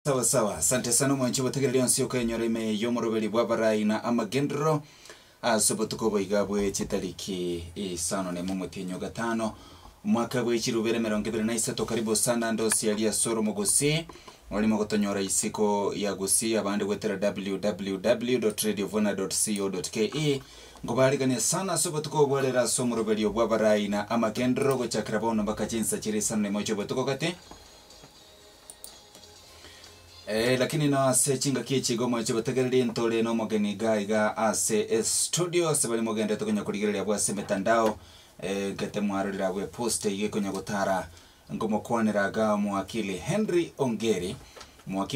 Sawa sawa, asante sana mwanchi bategereria nsio kanyora ime yomoroberi bw'Abarai na amagendro asobotuko boigabwe chitariki isano ne mumutinyo gatano mwaka gw'ikirubere 2023. Karibu sana ndosi alia soro mu Gusii walimo gotonyora isiko ya Gusii abande gwetera www.radiovuna.co.ke ngobarigane sana asobotuko bwalera somoroberi bw'Abarai na amagendro gochakira bono bakachinsa chiri sana ne mocho botuko kate. Lakini na ase chinga kichi gomo chiba tegereri ntole no mogeni gaiga ase studio sebali mogende tokonya kuligereria bwa se metandao gete mwarira bwe post ige konya gutara ngomo kwanira ga mwakili Henry Ongeri omo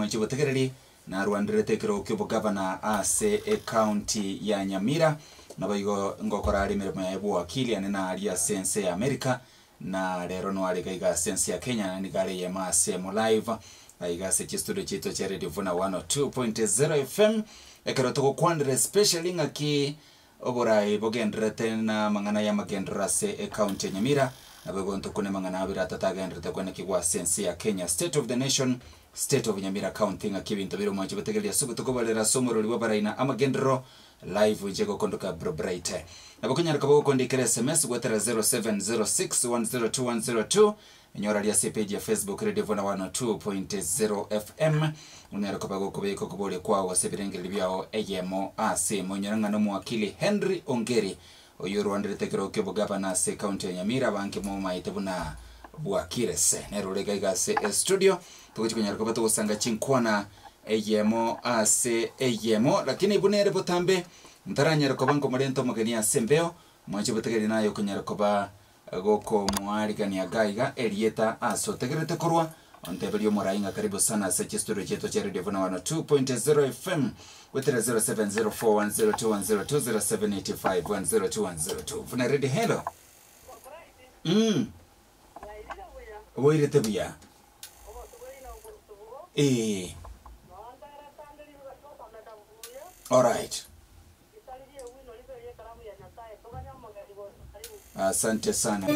chiba tegereri na Rwanda tekero kyobo governor ase county ya Nyamira na bayigo ngokora ali mirimo ya wakili anena ali sense ya America na lero no ali gaiga sense ya Kenya ni gare ya mase mo live aigase chistudio chito cha Radio Vuna 102.0 FM ekarotoko kwandre special ngaki Abarai bogendrete na mangana ya magendra se account Nyamira na begonto kune mangana abira tatagendrete kwene kigwa sense ya Kenya State of the Nation State of Nyamira County ngaki bintu biro manje bategelia subu tukobalera somoro liwa Abarai na amagendro live njego kondoka bro bright na bokunya rakabo kondikere SMS gwetera 0706102102 Nyora lia page ya Facebook Radio Vuna 102.0 FM unero kabago kubeko kubole kwa wasebirengeli byao eyemo ase monyaranga no mwakili Henry Ongeri oyo Rwanda tekero kyobo governor se county ya Nyamira banke mo maite buna bwakirese nero lega se studio tukikunyara kabato gusanga chinkwana eyemo ase eyemo lakini bunere botambe ntaranyara kobanko morento mogenia sembeo mwache botegeri nayo kunyara koba goko mwarigania gaiga elieta aso tegerete korwa ontebelio morainga karibu sana sa chistudio cheto cha Radio Vuna 102.0 FM wetera 07041021020785102102 Vuna ready hello Woire tebia all right. Asante sana.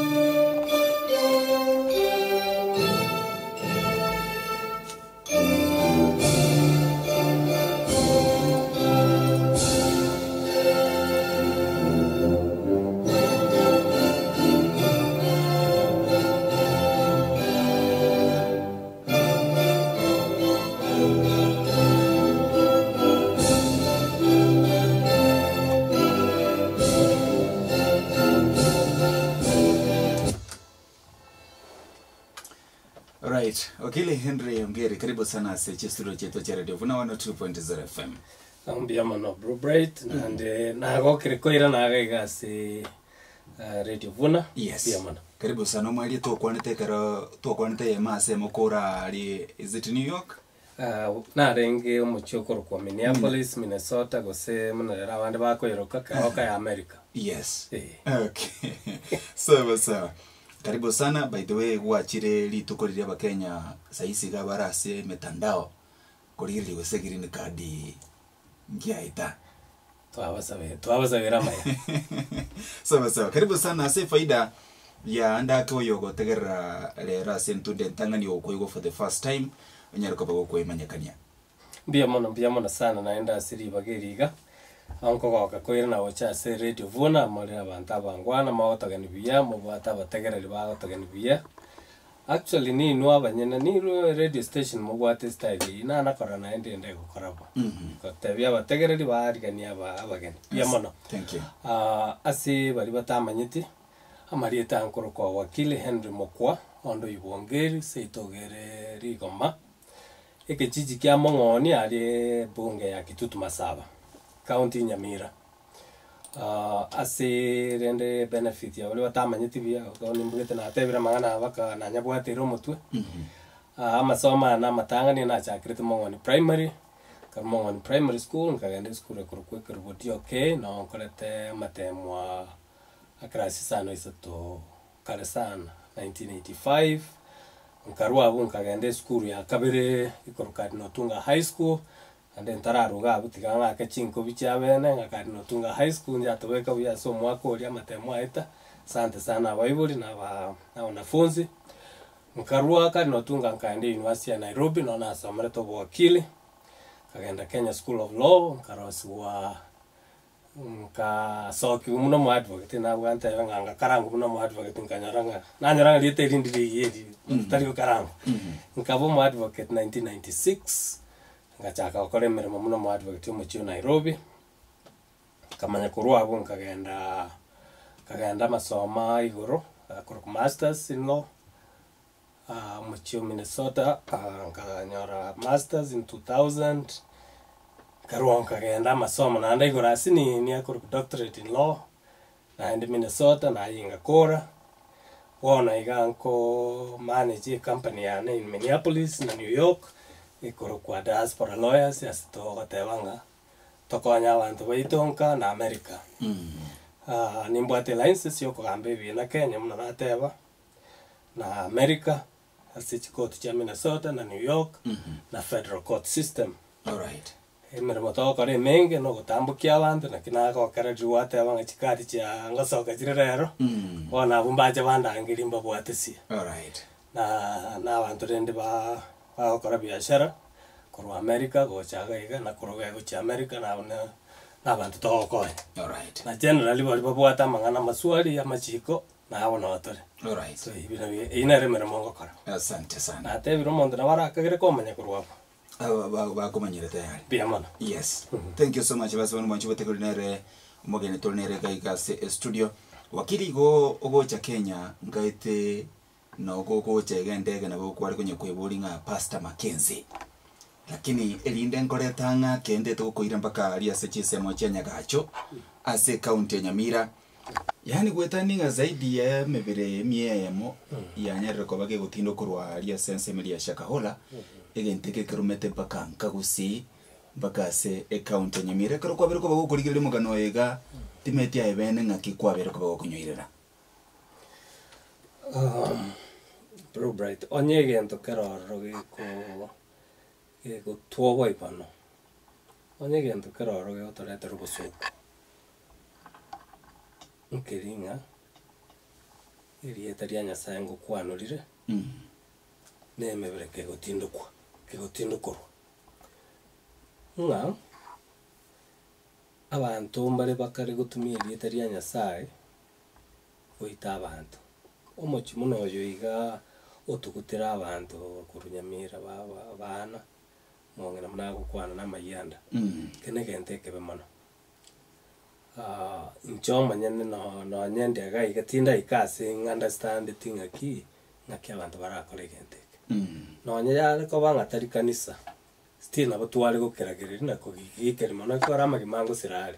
Right. Okay, Henry Ongeri, karibu sana se studio cheto cha Radio Vuna 102.0 FM. Ambia mano bro bright and na gokire koira na gaiga se Radio Vuna. Yes. Mano. Karibu sana mwali to kwanete mase mokora ali is it New York? Na renge umuchokoro kwa Minneapolis, Minnesota gose munera abandi bakoyeroka kaoka ya America. Yes. Okay. Sawa. Karibu sana. By the way, wachire litukorire abakenya saisi gabarase metandao koriri wesegiri ni kadi ngiaita twabasabira maya. Sawa. Karibu sana. Se faida ya ndako yogo tegera lera sentunde ntangani okoigo for the first time onyaruka bago kwemanyakania. Mbia mono sana naenda asiri bageriga. Anko goka koira na ocha se Radio Vuna mali abantu abangwana mawotagani biya mubata bategereri bagotagani biya. Actually ni no abanyene ni radio station mubwate style ina nakora na ende gukorabo. Kotebya bategereri barigania abageni. Biya mono. Thank you. Asi bari batamanyiti amari etankoro kwa wakili Henry Mokwa ondo ibongeri seitogere rigoma. Ekejiji kya mongoni ali bunge ya Kitutu Masaba. County Nyamira. Ase rende benefit ya wale batamanyiti bia ni mbugete na atebira mangana abaka na nyabwate romotwe. Amasoma na matangani na chakirite mongoni primary. Mongoni primary school nkagende school ekorokwe keroboti okay na onkolete matemwa akrasi sana isato karesana 1985. Nkarwa abu nkagende school ya Kabere ikorokadi notunga high school. And then tararuga abutika ngaka chinko bichabene ngakari notunga high school ya tobeka bya somo akoli amatemo aita. Asante sana abaibuli na wanafunzi nkarua kari notunga nkaende University ya Nairobi no nasomere to wakili kagenda Kenya School of Law nkaroswa nkasoki muno mu advocate na bwante nganga karangu muno mu advocate nkanyaranga nanyaranga lite rindiri yedi tari karangu nkabo mu advocate 1996 ngachaka okore mirimo muno mu advocate mu Chiu Nairobi kamanya kurwa abo nkagenda masoma igoro akora masters in law mu Chiu Minnesota nkanyora masters in 2000 karwa nkagenda masomo na igoro asini ni akora doctorate in law na in Minnesota na inga kora wona iganko manage a company in Minneapolis na New York ikoro kwa diaspora lawyers asito gotebanga tokonya abantu baitonka na America nimbwate license yo kugambe bina Kenya muna nateba na America asichi court cha Minnesota na New York na federal court system. All right. Mirimo tokore menge no gutambukia abantu na kinako karaju ateba ngachikati cha ngasoka jirero bona bumbaje bandangirimba bwatesi. All right. Na abantu rende ba okora biashara kurwa America gochaga iga na kuroga gocha America na abantu tokoye. All right. Na generally bali babwata mangana maswali ya machiko na abona watore. All right. So ibina ina remera mongo kora. Asante sana. Na tebiro mondo na barakagere komanya kurwa. Bakomanyire tayari. Biamana. Yes. Thank you so much basi bano mwanchi botekolinere umogene tolinere Ekegusii studio. Wakili go ogocha Kenya ngaite no gogocha egendege na bokwari kunye kwebulinga Pastor Mackenzie. Lakini elinde nkoretanga kende tukoira mpaka alia sechise mochenya gacho ase county ya Nyamira. Yani gwetaninga zaidi ya mebere miemo ya nyarire ko bage gutindo kurwa alia sense melia shakahola egenteke kirumete mpaka Ekegusii mpaka se county ya Nyamira karo kwa bere ko bagukurigirira mugano ega timeti ya ebene ngaki kwa bere ko bagukunyoirira. Bro bright onye gento keroro ko tuobo ipano onye gento keroro ge otorete rubusuku nkeringa irietaria Nyasaye ngukwanurire nemebere kegotindukwa nga abantu mbare bakari gutumia irietaria Nyasaye goita abantu omochi muno oyo iga otugutira abantu kurunyamira bana mongera muna gukwana na mayanda kene gente kebe mono nchoma nyene no nyende aga igatinda ikase understand thing aki nakya abantu barakora gente no nyaya ko banga tari kanisa still nabo twali gukeragerera na kugikera mono ko rama gimango sirale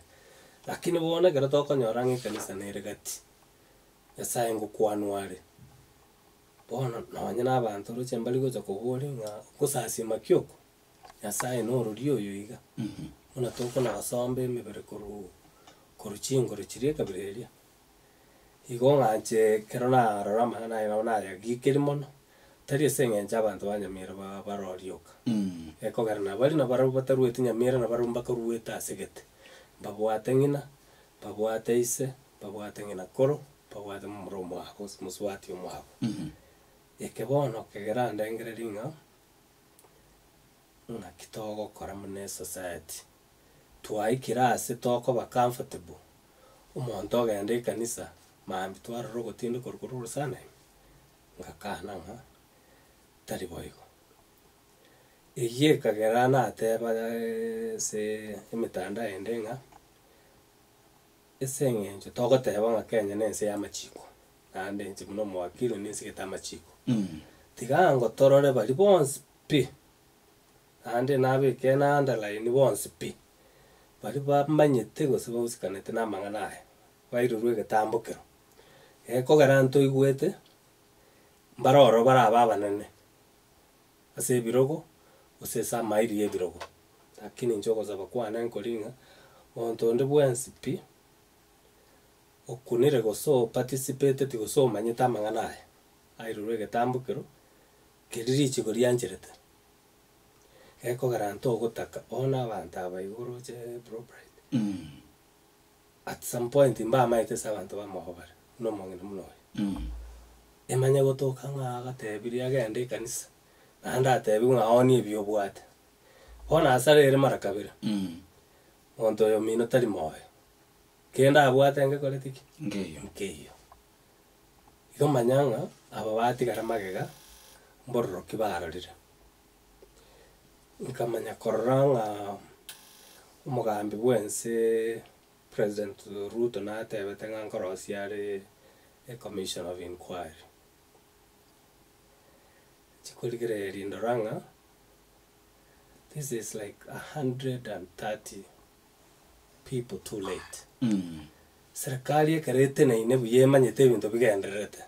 lakini bona gara to konyora kanisa nere gati Nyasaye ngukwanware bona no nyana abantu ruche mbali gocha kubori nga kusasi makyoko Nyasaye no ruriyo yiga muna toko na basombe mebere koruchingo ruchire kabireria igonga nche kerona rama na ya gikirimono tari senge abantu banyamira barorioka eko garna bali na baru bataruete Nyamira na barumba karueta asegete babwate ngina babwate ise babwate ngina koro babwate muromo ako muswati omwabo ekebono kegeranda engereringa na kitogo kora mune society twaikira ase toko ba comfortable umuntu ogende kanisa mambi twaroro gotinda korukuru sana ngakana nga tari boigo eye kagerana ateba se imitanda endenga esengenje toko teba nga Kenya nense ya machiko ande nje muno mwakiro nense geta machiko tigango torore bali bonse pi ande nabe kena underline bonse pi bali bamanyete gose bausikanete na mangana bairurwe gatambukero eko garanto igwete mbaroro baraba banene ase birogo ose sa mairi ebirogo lakini njogo za bakwana nkolinga ontonde bwensi pi okunire goso participate tigoso manyeta mangana airurwe gatambukero kiriri chigoriancherete eko garanto gotaka ona abantu abaiguru je bro bright at some point mba maite sabantu bamohobara no mongena muno emanya gotoka ng'aga tebiri agende kanisa nanda tebi ng'aoni ebyo bwate bona asarere marakabira onto yo mino tari moyo kenda abwate ngekore tiki ngeyo igo manyanga aba batigara magega mbororo kibarorire nkamanya koranga umugambi bwense President Ruto natebete ng'ankorosi are a commission of inquiry chikurigire rindoranga. This is like 130 people too late. Serikali ekerete na ine buyemanyete ebintu bigendererete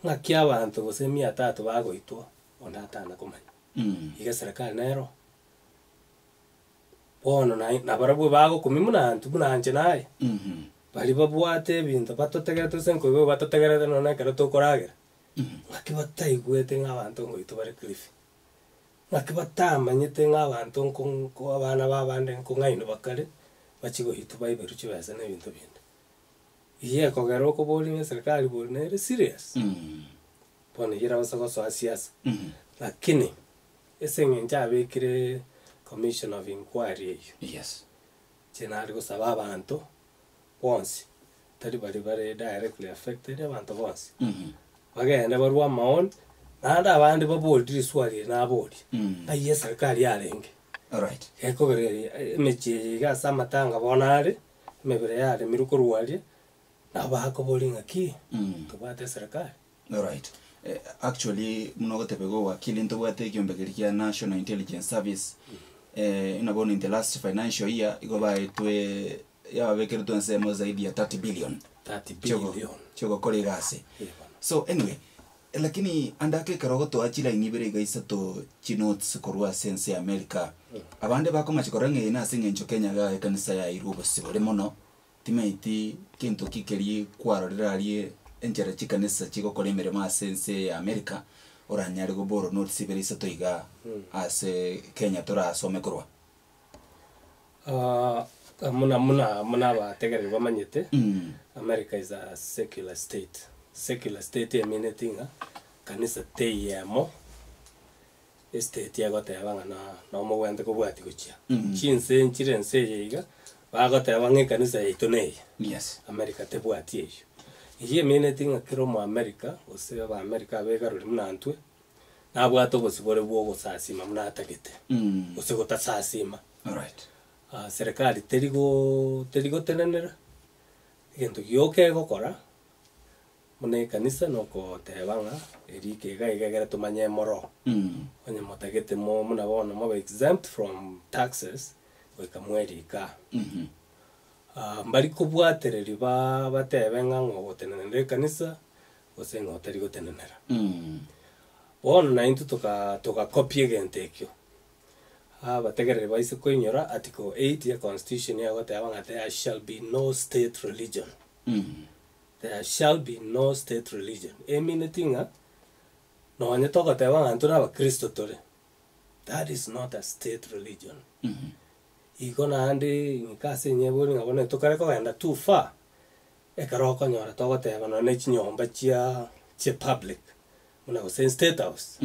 ng'aki abantu gose 300 bagoitwa onda atana kumanya iga serikali nero bono na barabwe bago kumimunantu munanje naye bali babwate ebintu batotegerete senko ibo batotegerete nona kero tokoragera ng'aki bataigwete ng'abantu ngoitwa bari cliff ng'aki batamanyete ng'abantu nko abana babande nko ng'aino bakare bachigoitwa baiberu chibesa n'ebintu bindi iye kogera okobori serikali bori nere serious bono yera basagoso siasa lakini eseng'encha abekire commission of inquiry eyo chenari gosaba abantu bonsi tari bari directly affected abantu bonsi bagenda barwa maoni nanda abandi babodiri swali nabodi aye serikali yarenge alright ekogere emechi gasa matanga bonare mebere yare miruko rwali nabako boli ng'aki tubate serikali alright actually munogotebego wakili ntobwate kiombekerikia National Intelligence Service inabona in the last financial year igobaitwe yababekeretwe nsemo zaidi ya 30 billion chogo kore gase so anyway lakini andake karogoto achila inibere gaisa to chinots korwa sense America abande bako machikorange ina singencho Kenya ga kanisa ya irubo sibore mono timeiti kintu kikeri kwarorerarie enjera chikanisa chiko kolemere ma sense America oranyari goboro not sibere isato iga ase Kenya tora asome korwa muna bategerere bamanyete America is a secular state emenetinga kanisa teyemo state yagoteba na omogwente kobwati gochia chinse nchirense yiga bagoteba ng'ekanisa yaitone America tebwati eyo iye emenetinga kiro mu America ose aba America begaruri munantwe nabwato bosibore bwo gosasima munatagete ose gotasasima alright serikali terigo tenenera egento gioke gokora mune kanisa noko tebanga erike gaigagera tumanye moro onye motagete mo muna bona mo exempt from taxes weka mweri ka mbali kubwatereri batebenga ngo gotenenera kanisa ose ngo terigo tenenera bona na into toka copy egente ekyo bategerere baise koinyora article 8 ya constitution ya gotebanga there shall be no state religion there shall be no state religion eminatinga no anye toka tebanga antuna ba Kristo tore that is not a state religion igona andi nikase nyebori ngabone tokare ko enda too far ekaroko nyora toka tebanga no chinyomba chia public muna go state house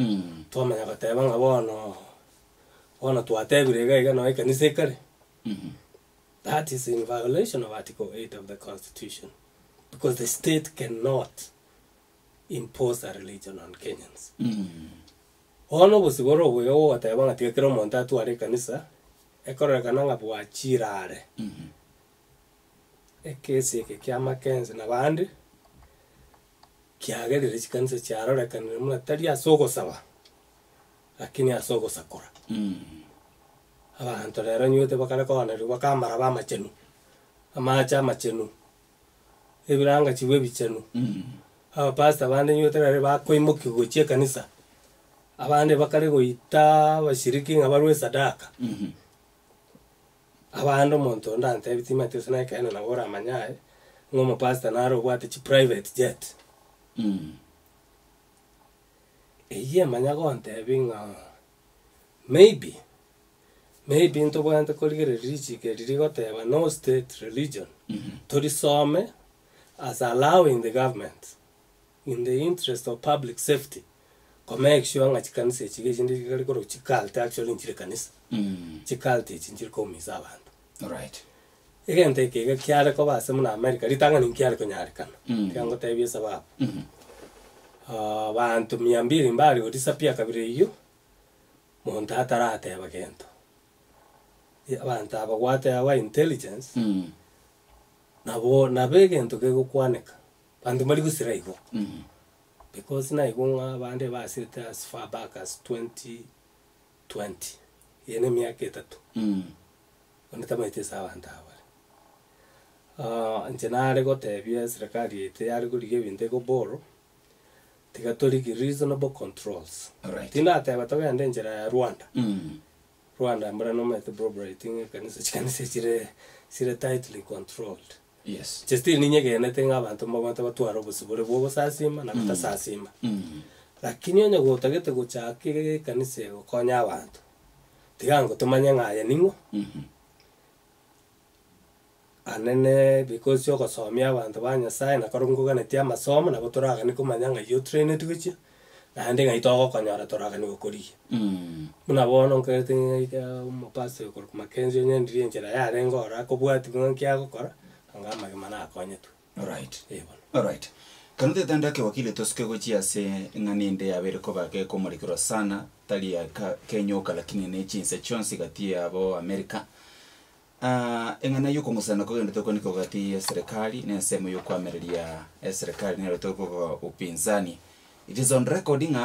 to manya ko tebanga bono tuatebire gaiga no ekanise kare that is in violation of article 8 of the constitution because the state cannot impose a religion on Kenyans ono busiboro bwo watebanga tikero monta tuare kanisa ekorera kananga bwachirare ekesi ekiama kenze na bandi kiagerere chikanisa charore kanire muna tari asoko saba lakini asoko sakora abantu rero nyote bakara kona ri bakamara ba machenu amacha machenu ebiranga chiwe bichenu pastor bande nyote rero bakoimuki gochie kanisa abande bakare goita bashiriki ngabarwe sadaka abando monto ndante bitima tesana kana na bora manyae ngomo pastor naro bwate chi private jet eye manyago ante binga maybe into bwante koligere richi ke rigoteba no state religion to some as allowing the government in the interest of public safety make sure nga chikanisa chige chindi kali koro chikalte actually nchire kanisa chikalte chinchire ko misa abantu. Right. Egente kege kyale ko base mu America litanga ni kyale ko nyari kana kango tebye sababu abantu 200 mbali odisapia kabire iyo muntu atarate abagento abantu abagwate aba intelligence nabo nabegento ke gukwaneka bantu bali gusira igo because na igunga bande basita as far back as 2020 yene miaka 3 onetamaite sawa ndawa njenare gotebia serikali ite yari kulige binte go boro tigatoliki reasonable controls. Right. Tinda teba togende njera ya Rwanda. Rwanda mbara no mete operating kanisa chire tightly controlled. Yes. Chesti ninyege netenga abantu mabanta batwara obusubure bwo sasima na kutasasima. Lakini onye gutagete guchake kanisa gokonya abantu. Tigango tumanya ngaya ningo. Anene because yoko somya abantu banyasai na karunguga netia masomo na botoraga ni kumanyanga yo train tugichi na ande ngai togo konyara toraga ni gukuri muna bono nkete mo passe ko makenzi nyendiri njera ya rengora ko bwati ngakya gukora angama gimana akonyetu. Right. All right. Kanute tandake wakile toske gochia se nganinde ya bereko bake ko morikiro sana tali ya kenyoka lakini ne chinse chonsi gati abo America. Engana yuko musana ko ngende toko niko gati ya serikali na sema yuko ameria ya serikali na toko upinzani. It is on recording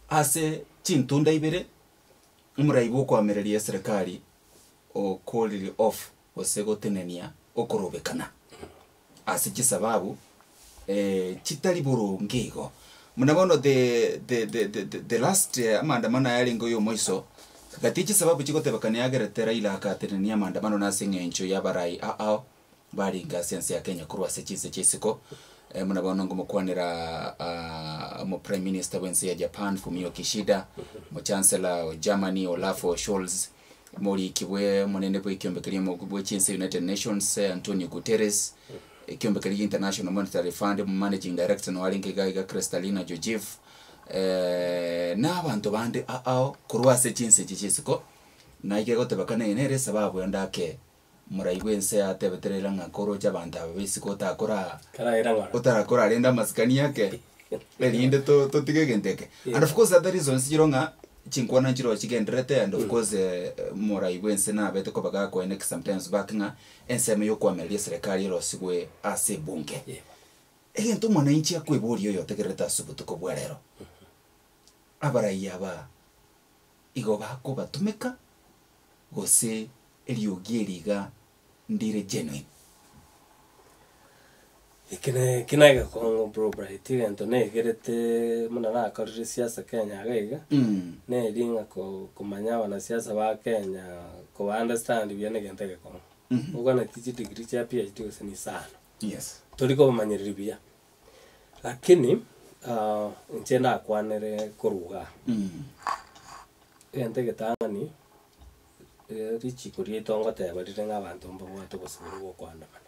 ase chintunda ibere umuraibu ko ameria ya serikali o call off osego tenenia okorobekana ase kisababu chitali burungigo munabono the last amandamano yalingo yo moiso gatichi sababu chikotebakana yageretera ila akatenenia amandamano nasingencho ya Abarai bali nga sense ya Kenya kurwa sechinse chisiko munabono ngomukwanira mo prime minister wense ya Japan Fumio Kishida mo chancellor wa Germany Olaf Scholz mori kibwe monene bwe kyombekeri mo bwe chinse United Nations Antonio Guterres kyombekeri International Monetary Fund managing director no alinge ga Kristalina Georgiev na abantu bande kurwa sechinse chisiko na ige gotebakana enere sababu yandake muraigwense atebeterera ngakoro cy'abantu abisiko takora utarakora arenda maskani yake elinde to tigegenteke and of course that reason sironga chinkwana chiro chigendrete and of course muraigwense na bete ko baga ko enek sometimes back nga enseme yo kwamelia serikali rosigwe ase bunge egento mwananchi akwebori yo tegereta subutuko bwarero Abarai aba igo bako batumeka gose eliogiriga ndire genuine kinaiga kongo bro bright gento ne gerete muna na akarire siasa Kenya gaiga ne linga ko kumanya wana siasa ba Kenya ko understand biene gentege kongo ugana tiji degree cha PhD useni sana. Yes. Toliko manyiri bia lakini nchenda kwanere kuruga gentege tangani richi kuri tongo teba rirenga abantu mbabwato busuburu bwo kwandamana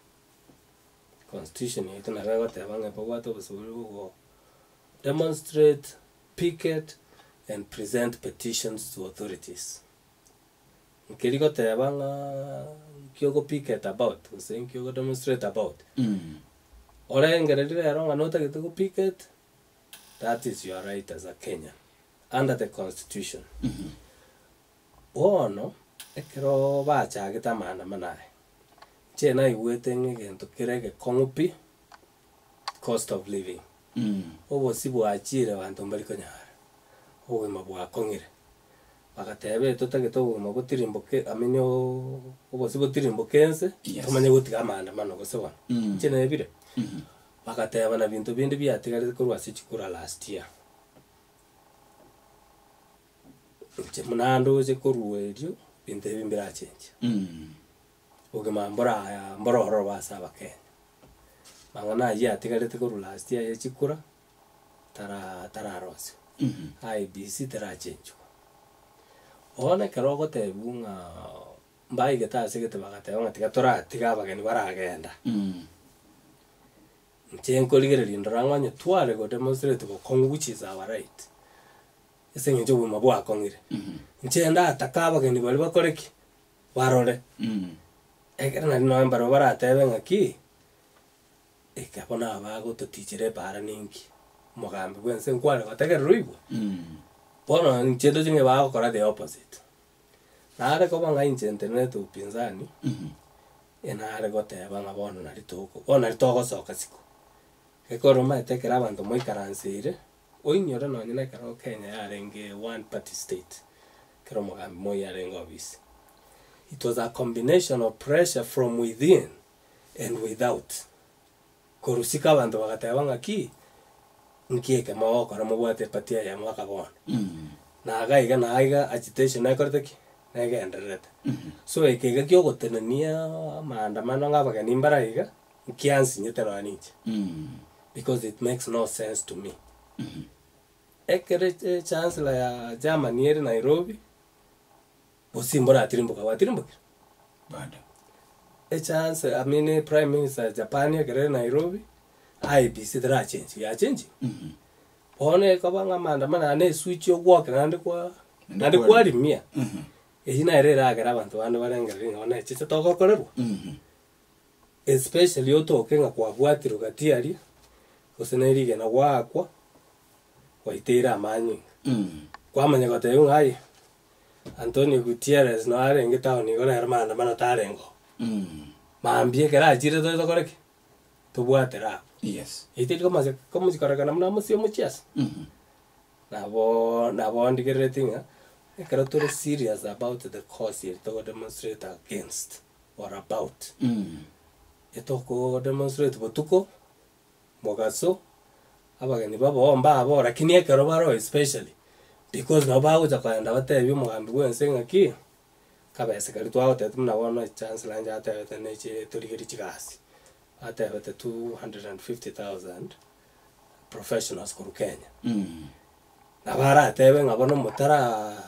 constitution yetu na rego teba ngabwato busuburu bwo demonstrate, picket and present petitions to authorities. Nkiriko teba kyogo picket about saying kyogo demonstrate about ore ngerere ronga nota gitu picket. That is your right as a Kenyan under the constitution. Ono ekero bacha gitamana manae chena iwete ngegento kirege kongupi cost of living obo sibu achire bantu mbali konyara owe mabwa kongire bakatebe totageto magotirimboke amenyo obo sibu tirimbokense tumanye gutiga amanda mano goseba chena ebire bakateba na bintu bindi byatigare kurwa sichikura last year munando je kuruwerio binte bimbira change oge mambora ya mbororo basaba Kenya mangana ya tigarete ko last year yechikura tara rose IBC tara change one karogo tebunga mbai geta sigete bagate ona tigatora tigabageni baragenda Chenko ligere ndrangonye twale go demonstrate go kong, which is our right. Isenge jo buma bwa kongire. Nchenda atakaba ke ni bali bakoreki. Warole. Ekera na no mbaro bara tebe ngaki. Ekabona abago to teachere para ninki. Mogambe gwense nkwale bateke ruibo. Bono nchedo jinge bago kora the opposite. Naare ko banga internet upinzani. Enaare go teba ngabono na litoko. Ona litoko soka siku. Ekoro matekera abantu moikaransire. Oinyora no nyina karo Kenya yarenge one party state. Kero mogambe mo yarenge obisi. It was a combination of pressure from within and without. Korusika abantu bagateba ngaki nkieke mawoko ra mubwate patia ya mwaka bona. Na agaiga agitation na korteki na enderete. So ekega kyo gotenania maandamano ngabaga nimbara iga nkiansi nyetero aniche. Because it makes no sense to me. Ekere chancellor ya Germany eri Nairobi osimbora atirimbuka watirimbuka. Banda. Chance prime minister Japan ekere Nairobi IBC dra change ya change. One kabanga maandamano ane switch yo walk nandi kwa rimia. Ejina erera agera abantu bande barengeringa one chiche toko korerwa. Especially otokenga kwa bwatiro gatiari osenerige na wakwa waitera amanyi. Kwa manya gote ngai Antonio Gutierrez no arenge taoni gora hermana mana tarengo. Maambie kera ajire to koreke. Tubwatera. Yes. Ite como si koreka namna musio muchias. Nabo ndigere tinga. Ekero tore serious about the cause here to demonstrate against or about. Etoko demonstrate botuko mogaso abageni babo omba abo lakini ekero baro especially because nabo uza kwenda batebi mugambi gwense ngaki kabese kali twa otetu na wono chance lanja atete neche turigiri chigasi atete 250,000 professionals ku Kenya. Nabara atebe ngabono mutara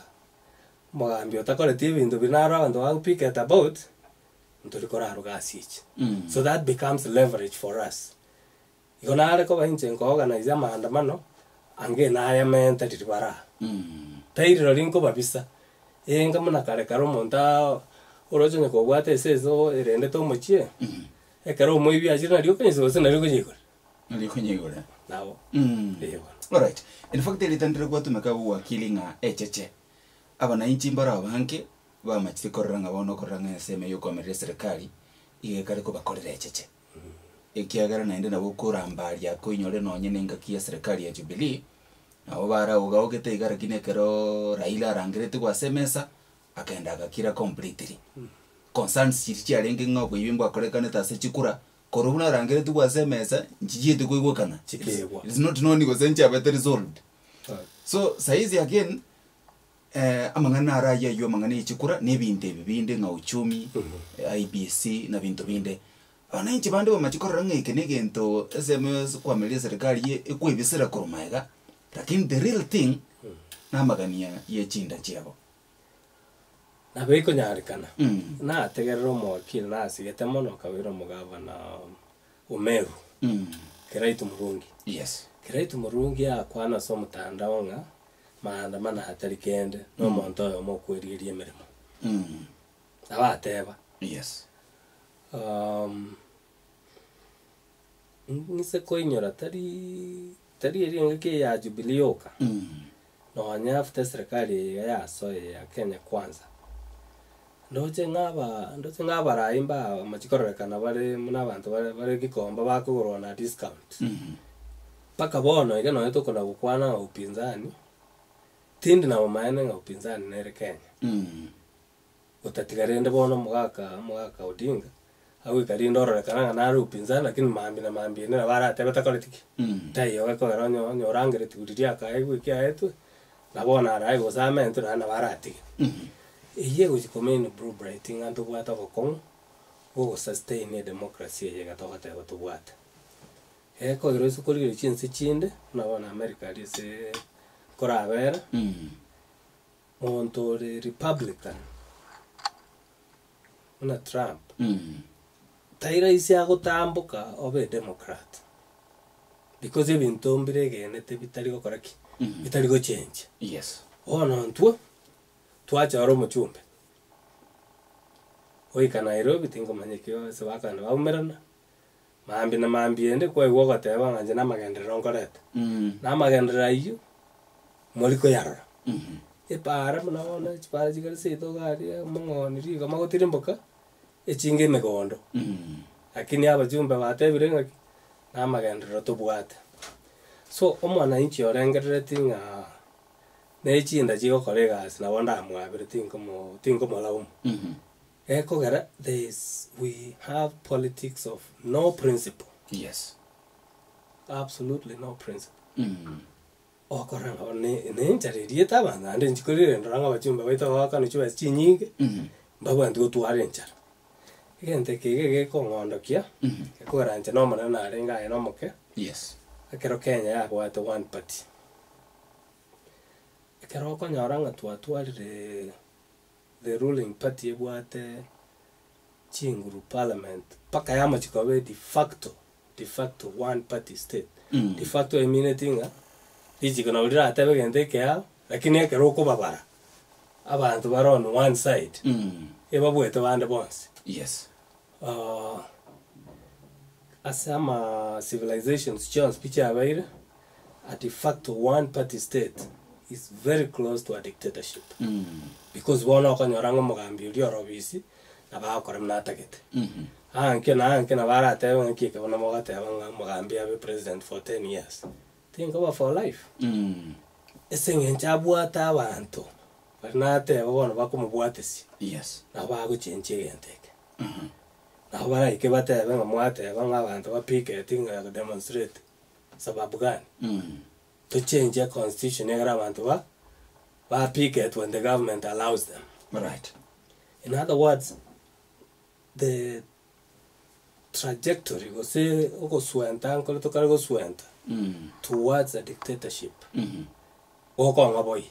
mugambi otakole TV ndo binara abantu wa pick at about nturikora rugasi. So that becomes leverage for us. Igonare ko bahinje ngo organize maandamano ange na ya mente diribara. Tairiro linko babisa. Enga muna kare karo monta orojo ne ko bwate sezo irende to mochie. Ekaro moibi ajira rio kenzo se na rio kujigora. Rio kujigora. Nawo. All right. In fact ile tandire kwa tumeka wakili nga echeche. Abana inchi mbara abanke ba machiti koranga bono koranga seme yuko amere serikali ige kare ko bakorera echeche. Ekiagara naende nabo kurambaria ko inyore no nyene ngakia serikali ya Jubilee nabo bara ugogete igara kinekero Raila arangirete kwa semesa akaenda agakira completely concerns chirichi arenge ngoko ibimbo akorekane tase chikura korubuna arangirete kwa semesa njijite kuigokana chikegwa it's not known go senchi abete resolved. So saizi again amangana araya yo amangana ichikura nebinte bibinde nga uchumi IBC na bintu binde wananchi bande bamachikora ngeke negento SMS kwa meli serikali ekwebisira kurumaiga lakini the real thing na magania ye chinda chiabo na beko nyarikana na tegerero mwakili na sigete mono kawiro mugavana Umeru Kiraitu Murungi. Yes. Kiraitu Murungi akwana so mutandao nga maandamana hatari kende no monto yo mokweririe mirimo abateba. Yes. Nise koinyora tari eri ngeke ya Jubilee oka. No anyafte serikali ya soye ya Kenya kwanza. Ndoche ngaba raimba machikorrekana bale muna bantu bale gikomba bakugurwa na discount. Paka bono ige no yeto kona gukwana upinzani. Tindi na umaene nga upinzani nere Kenya. Utatigarende bono mugaka Odinga. Awi kari ndoro kana na ru upinzani lakini mambi na bara tebeta kolitiki. Tayo ko ronyo nyorangere tigudiria kai wiki aetu. Na bona arai gosame entu na bara ati. Iye gujikomeni bro brighting antu bwata ko go sustain democracy ye gatoka to bwata. Eko irosu kuri chinse chinde na bona America rise korabera. Monto Republican. Una Trump. Taira isi agotambuka obe Democrat. because ebinto mbire genete bitari gukora ki bitari go change. Yes. Ono ntwo twachara omuchumbe oika Nairobi tingo manyekio se bakana baumerana mambi na mambi ende kwa igwo gateba nganje na magendera onkorete na magendera iyo moliko yarora epara muna ona chipara chigari se to gari mongoni riga magotire mboka echinge megondo lakini abajumbe batebire ngaki na magendera to bwate so omwana inchi orengerere tinga nechinda chigo kolegas na wanda mwabire tingo malaum ekogera we have politics of no principle. Yes. Absolutely no principle. Okoranga ne ncharirie tabana ande nchikorire ndoranga bachumba baita waka nichwa chinyinge mbabwa ndu tware nchara igente kige kongondokia ekogera nche no mana na renga eno moke. Yes. Akero Kenya ya kwa to one party. Akero konyoranga twatwarire the ruling party ebwate chinguru parliament paka yama chikawe de facto one party state. De facto eminatinga dijikona ulira atebe gente kya lakini ekero ko babara abantu baro on one side ebabwete bande bonse. Yes. Asama civilizations chance picha abaire a de facto one party state is very close to a dictatorship. Because bona okonyoranga mugambi uri orobisi na bakora mnatagete anke na bara tebe ngike bona mogateba mugambi abe president for 10 years think about for life esenge chabwata abantu barnate bona bakumubwatesi. Yes. Na baguchenche genteke na bara ike batebe ngamwate abantu bapiketing ya demonstrate sababu gani to change the constitution era abantu ba picket when the government allows them. Right. In other words, the trajectory go swenta towards a dictatorship. Okonga boy.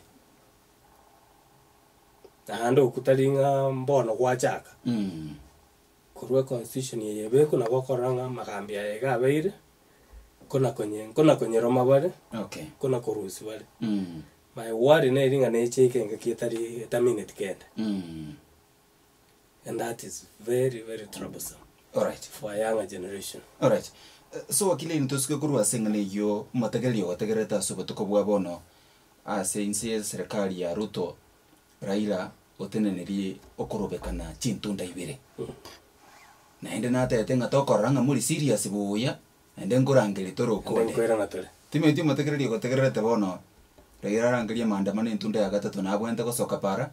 Ando kutalinga mbono kwachaka. Kurwe constitution yebe kuna bokoranga magambi ya beire. Kuna kwenye Roma bale. Okay. Kuna kurusi bale. My worry na iringa necheke ngakitari minute kenda. And that is very, very troublesome. All right. For a younger generation. All right. So wakile nitosuke kurwa sengale yo matagali yo tagereta soboto bwa bono ase inse serikali ya Ruto Raila otenenerie okorobekana chintunda ibere. Na ende na tetenga tokoranga muri serious buya ende ngorangeli toroko. Ende kwera natore. Timeti matagali yo tagereta bono Raila rangelia maandamano intunda ya gatatu na abwente kosoka para.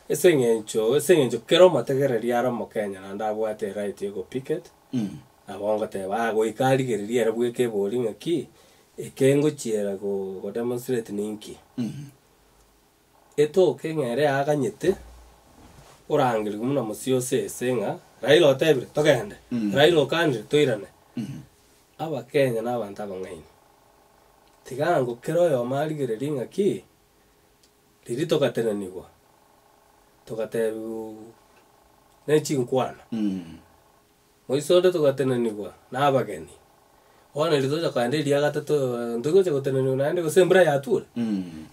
Esengencho kero mategereria ara mokenya na ndabwate right yo picket na bongo te ba go ikarigereria era bweke boringa ki ekengo chiera go demonstrate ninki eto kengere aganyete orangiri gumuna musio senga Raila otebire togende Raila okandire toirane aba Kenya na abantu abangaini tigango kero yo marigereria ngaki riri tokatenanigwa tokatebu nechinkwana moisonde tokatenanigwa na abageni ona rito kande ria gatatu ndugo chakotenanigwa naende gosembra yatura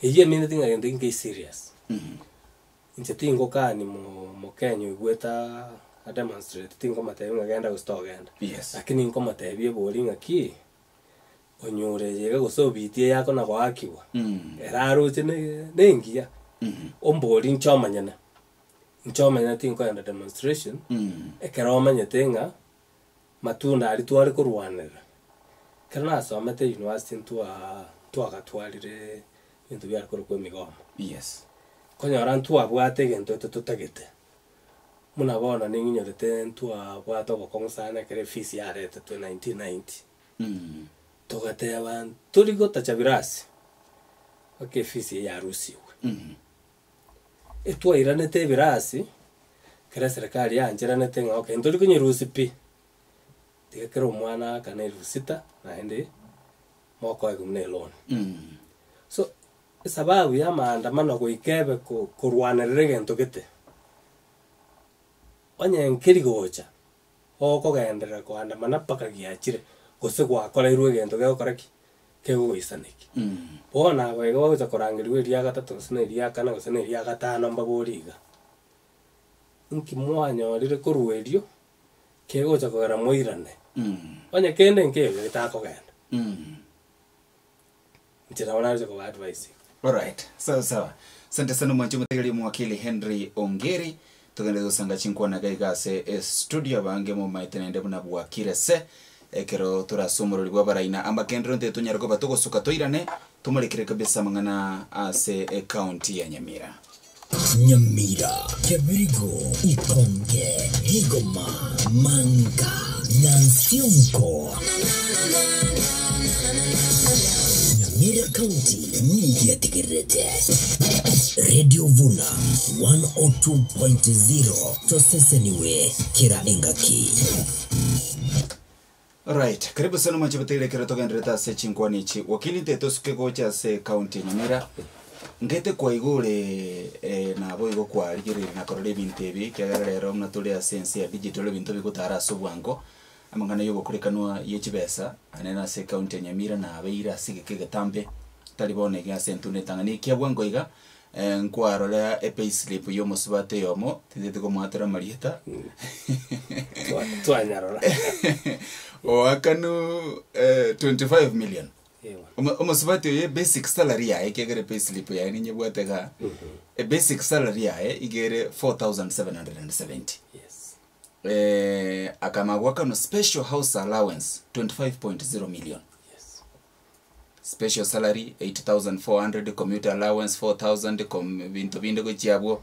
iye minute ngende nge serious inche tingo kani mo Kenya igweta a demonstrate tingo matebi ngagenda gustogenda. Yes. Lakini nko matebi bolinga ki onyure yega gosobitie yako na gwakiwa eraro chene nengia omboli nchomanyana tinko enda demonstration ekeroma nyetenga matunda ali twali kurwanira kana somete university twakatwalire into byari kurukwe migomo. Yes. Konyora ntwabwate gento tutagete munabona ninginyorete ntwabwate obokongosana kere fees yarete 1990 togate abantu turi gotachabirasi okay fees yarusiwe etwairanete birasi kera serikali yanjiranete nga okay nturi kunyirusi pi tikakero mwana kana rusita naende moko egumne loan so sababu ya maandamano goikebe kurwanirire gento gete onye nkiri gocha okogendera kwandamana paka giachire gose gwakora irwe gento gegokora ki kegoisaniki bona wega wagocha korangirwe ria gatatu sina ria kana gose na ria gatano mbaboriga nki mwanyorire kurwerio kegocha kogera moirane onya kende nkego gitakogenda nchiraona ko advice. Alright, sawa. Asante sana mwancho mutegeri mwakili Henry Ongeri. Tugende gusanga chinkwana gaigase studio bange mu maitenende buna bwakire se ekero turasumururi bwabaraina amakendro nte tunyarako batugosuka toirane tumurekere kabisa mangana ase county ya Nyamira. Nyamira, Kebirigo, Ikonge, Higoma, Manga, Nansionko. Nyamira County, Media Tigerete. Radio Vuna 102.0 Toseseniwe, Kira Engaki. Alright, karibu sana mwachibatile kera toka nreta se chinkwanichi. Wakili teto suke gocha se county Nyamira. Ngete kwa igure na boigo kwa ligiri na korole bintebi kyagara rero mnatule sense ya digital bintobi gutara subwango amangana yogo kurekanwa yechibesa anena se county Nyamira na abeira sigeke gatambe talibone ga sentune tangani kyabwango iga nkwaro la payslip yo musubate yomo tindete ko mwatara marieta twanyarora o akanu 25 million. Umusubati ye basic salary ya ikegere payslip ya ninye bwatega a basic salary ya igere 4,770. Yes. Akamagwaka no special house allowance 25.0 million. Yes. Special salary 8,400, commuter allowance 4,000 bintu binde go chiabwo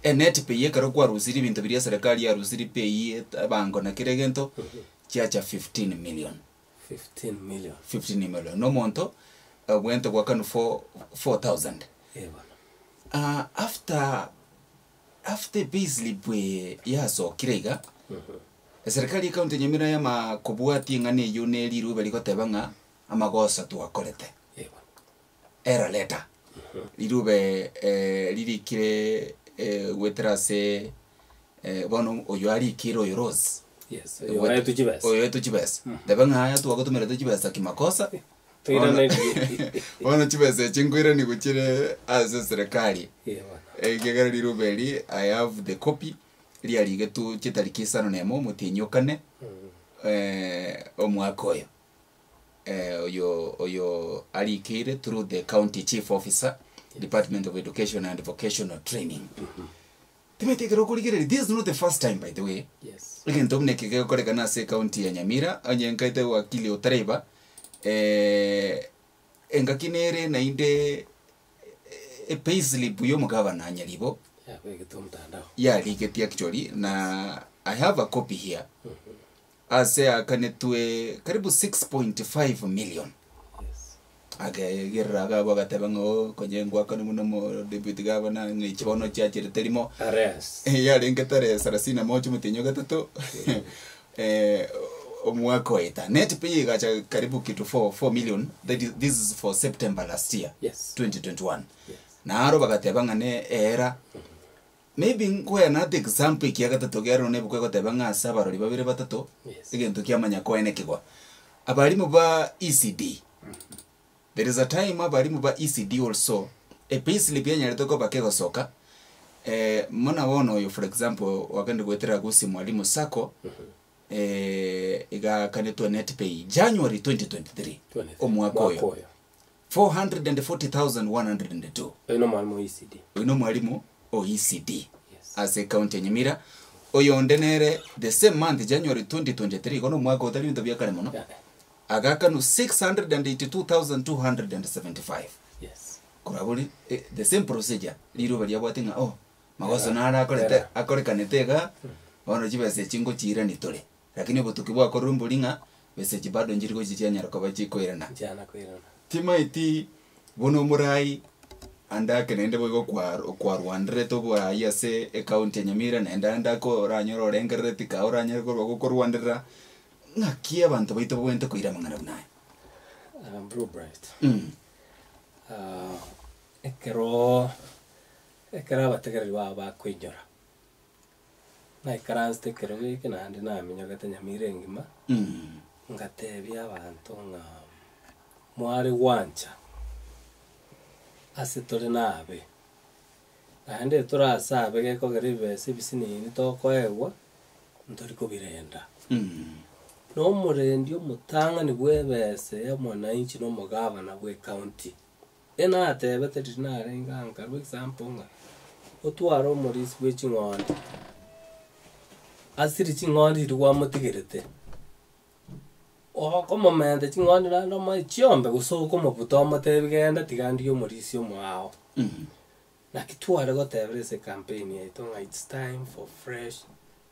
net pay ye karo kwa rusiri bintu biria serikali ya rusiri pay bango na kiregento chiacha 15 million. 15 million. No monto went to work on 4,000. After payslip yaso kirega serikali county Nyamira ya makobwati ngane yone liru beliko tebanga amagosa tuakolete era letter lirube lirikire wetrase bono oyari kiro euros. Yes, oyo tuchibesa. Debanga haya tu wagotumera tuchibesa kimakosa. Tuirane. Wana chibesa chingwira ni kuchire azo serikali. Gegera lirubeli I have the copy. Liali getu chitalikisa no nemo mutinyokane. Omwakoyo. Oyo alikire through the county chief officer, Department of Education and Vocational Training. This is not the first time, by the way. Yes. Again, Dominic Korekana se county ya Nyamira, anyankaite wakili otareba. Engakinere na inde payslip yo mugavana anyalibo. Yeah, we get mtandao. Yeah, ligeti actually. Na I have a copy here. Ase akanetwe karibu 6.5 million. Ageraga bagatebango konyengwa kana muno deputy governor ngichibono cyakire terimo ares ya lengetare sarasina mocho mutinyo gatatu omwako eta net pay gacha karibu kitu 4 million. This is for September last year. Yes. 2021. Yes. Na aro bagatebanga ne era maybe ngo another example kiagatatu gero ne bukwe gotebanga sabaro libabire batatu. Yes. Igento kiamanya ko enekigwa abarimu ba ECD. There is a time abarimu ba ECD also a payslip yanyarito ko bakego soka mona wono yo for example wakende gwetera Gusiiland mwalimu sako iga kanetwa net pay January 2023 omwaka oyo 440,102 ino mwalimu ECD ECD as a county Nyamira oyo ndenere the same month January 2023 kono mwaka otali ntabya kale mono agaka no 682,275. Yes. Kurabuli the same procedure liru bali abwatinga magoso nara akorekanetega ono chibese chingo chira nitole lakini obutukibwa korumbulinga bese chibado njiriko chichanyara kwa chikoirana jana koirana timaiti bono murai anda kenende bwo kwa Rwanda to bwa yase account ya Nyamira nenda ko ranyoro rengere tika oranyoro ko Rwanda ngakia abantu baito bwente kuira mangana bunaye Blue Bright ekera bategereri ba kwinyora na karanste keroge kinande na minyogete Nyamira ngima ngatebia abantu nga mwari wancha ase tore nabe ande turasabe geko geribese bisinini tokoegwa ntori kubirenda no murendi omutanga ni bwebese ya mwananchi no mugavana bwe county ena atebete dinare nganga for example nga otwaro morisi bwe chingondi asiri chingondi rwa mutigirete como mente chingondi na mai chiombe gusoko mabuto amatebigenda tigandi yo morisi yo mwao na kitware gotebere se campaign yaito nga it's time for fresh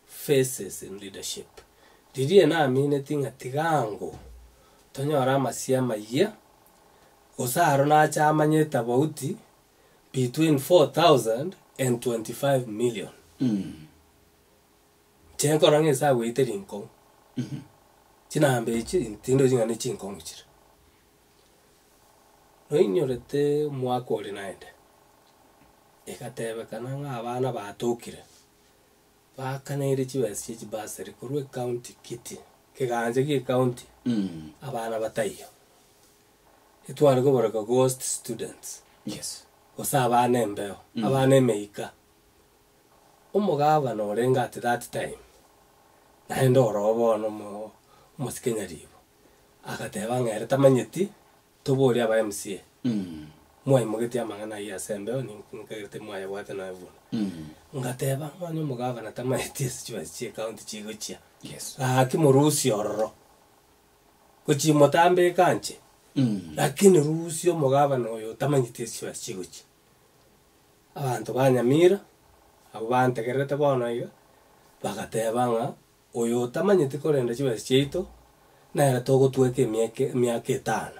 faces in leadership dirie na amine tinga tigango tonyora amasiama ye osaro na chamanyeta bauti between 4,000 and 25 million chenko range sa wete rinko chinambe chi tindo jinga ni chinko ngichira no inyorete mwako oli naende ekatebe kananga abana batokire bakanere chibasi chibaseri kurwe county kiti kiganje ki county abana batayo etware go baraka ghost students yes osa abana embeo abana emeika umugabana orenga at that time naende orobono musikenya ribo akateba ngere tamanyeti tobori aba MCA mwai mugeti amangana ya sembeo ni nkagete mwai wate na Vuna ngateba mwanyo mugabana tamanyeti chibasi county chigochia yes akimurusi ororo kuchi motambe kanche lakini rusi omugabana oyo tamanyeti chibasi chigochia abantu ba Nyamira abo bantegerete bono iga bagateba nga oyo tamanyeti korenda chibasi chito na era togotweke miaka 5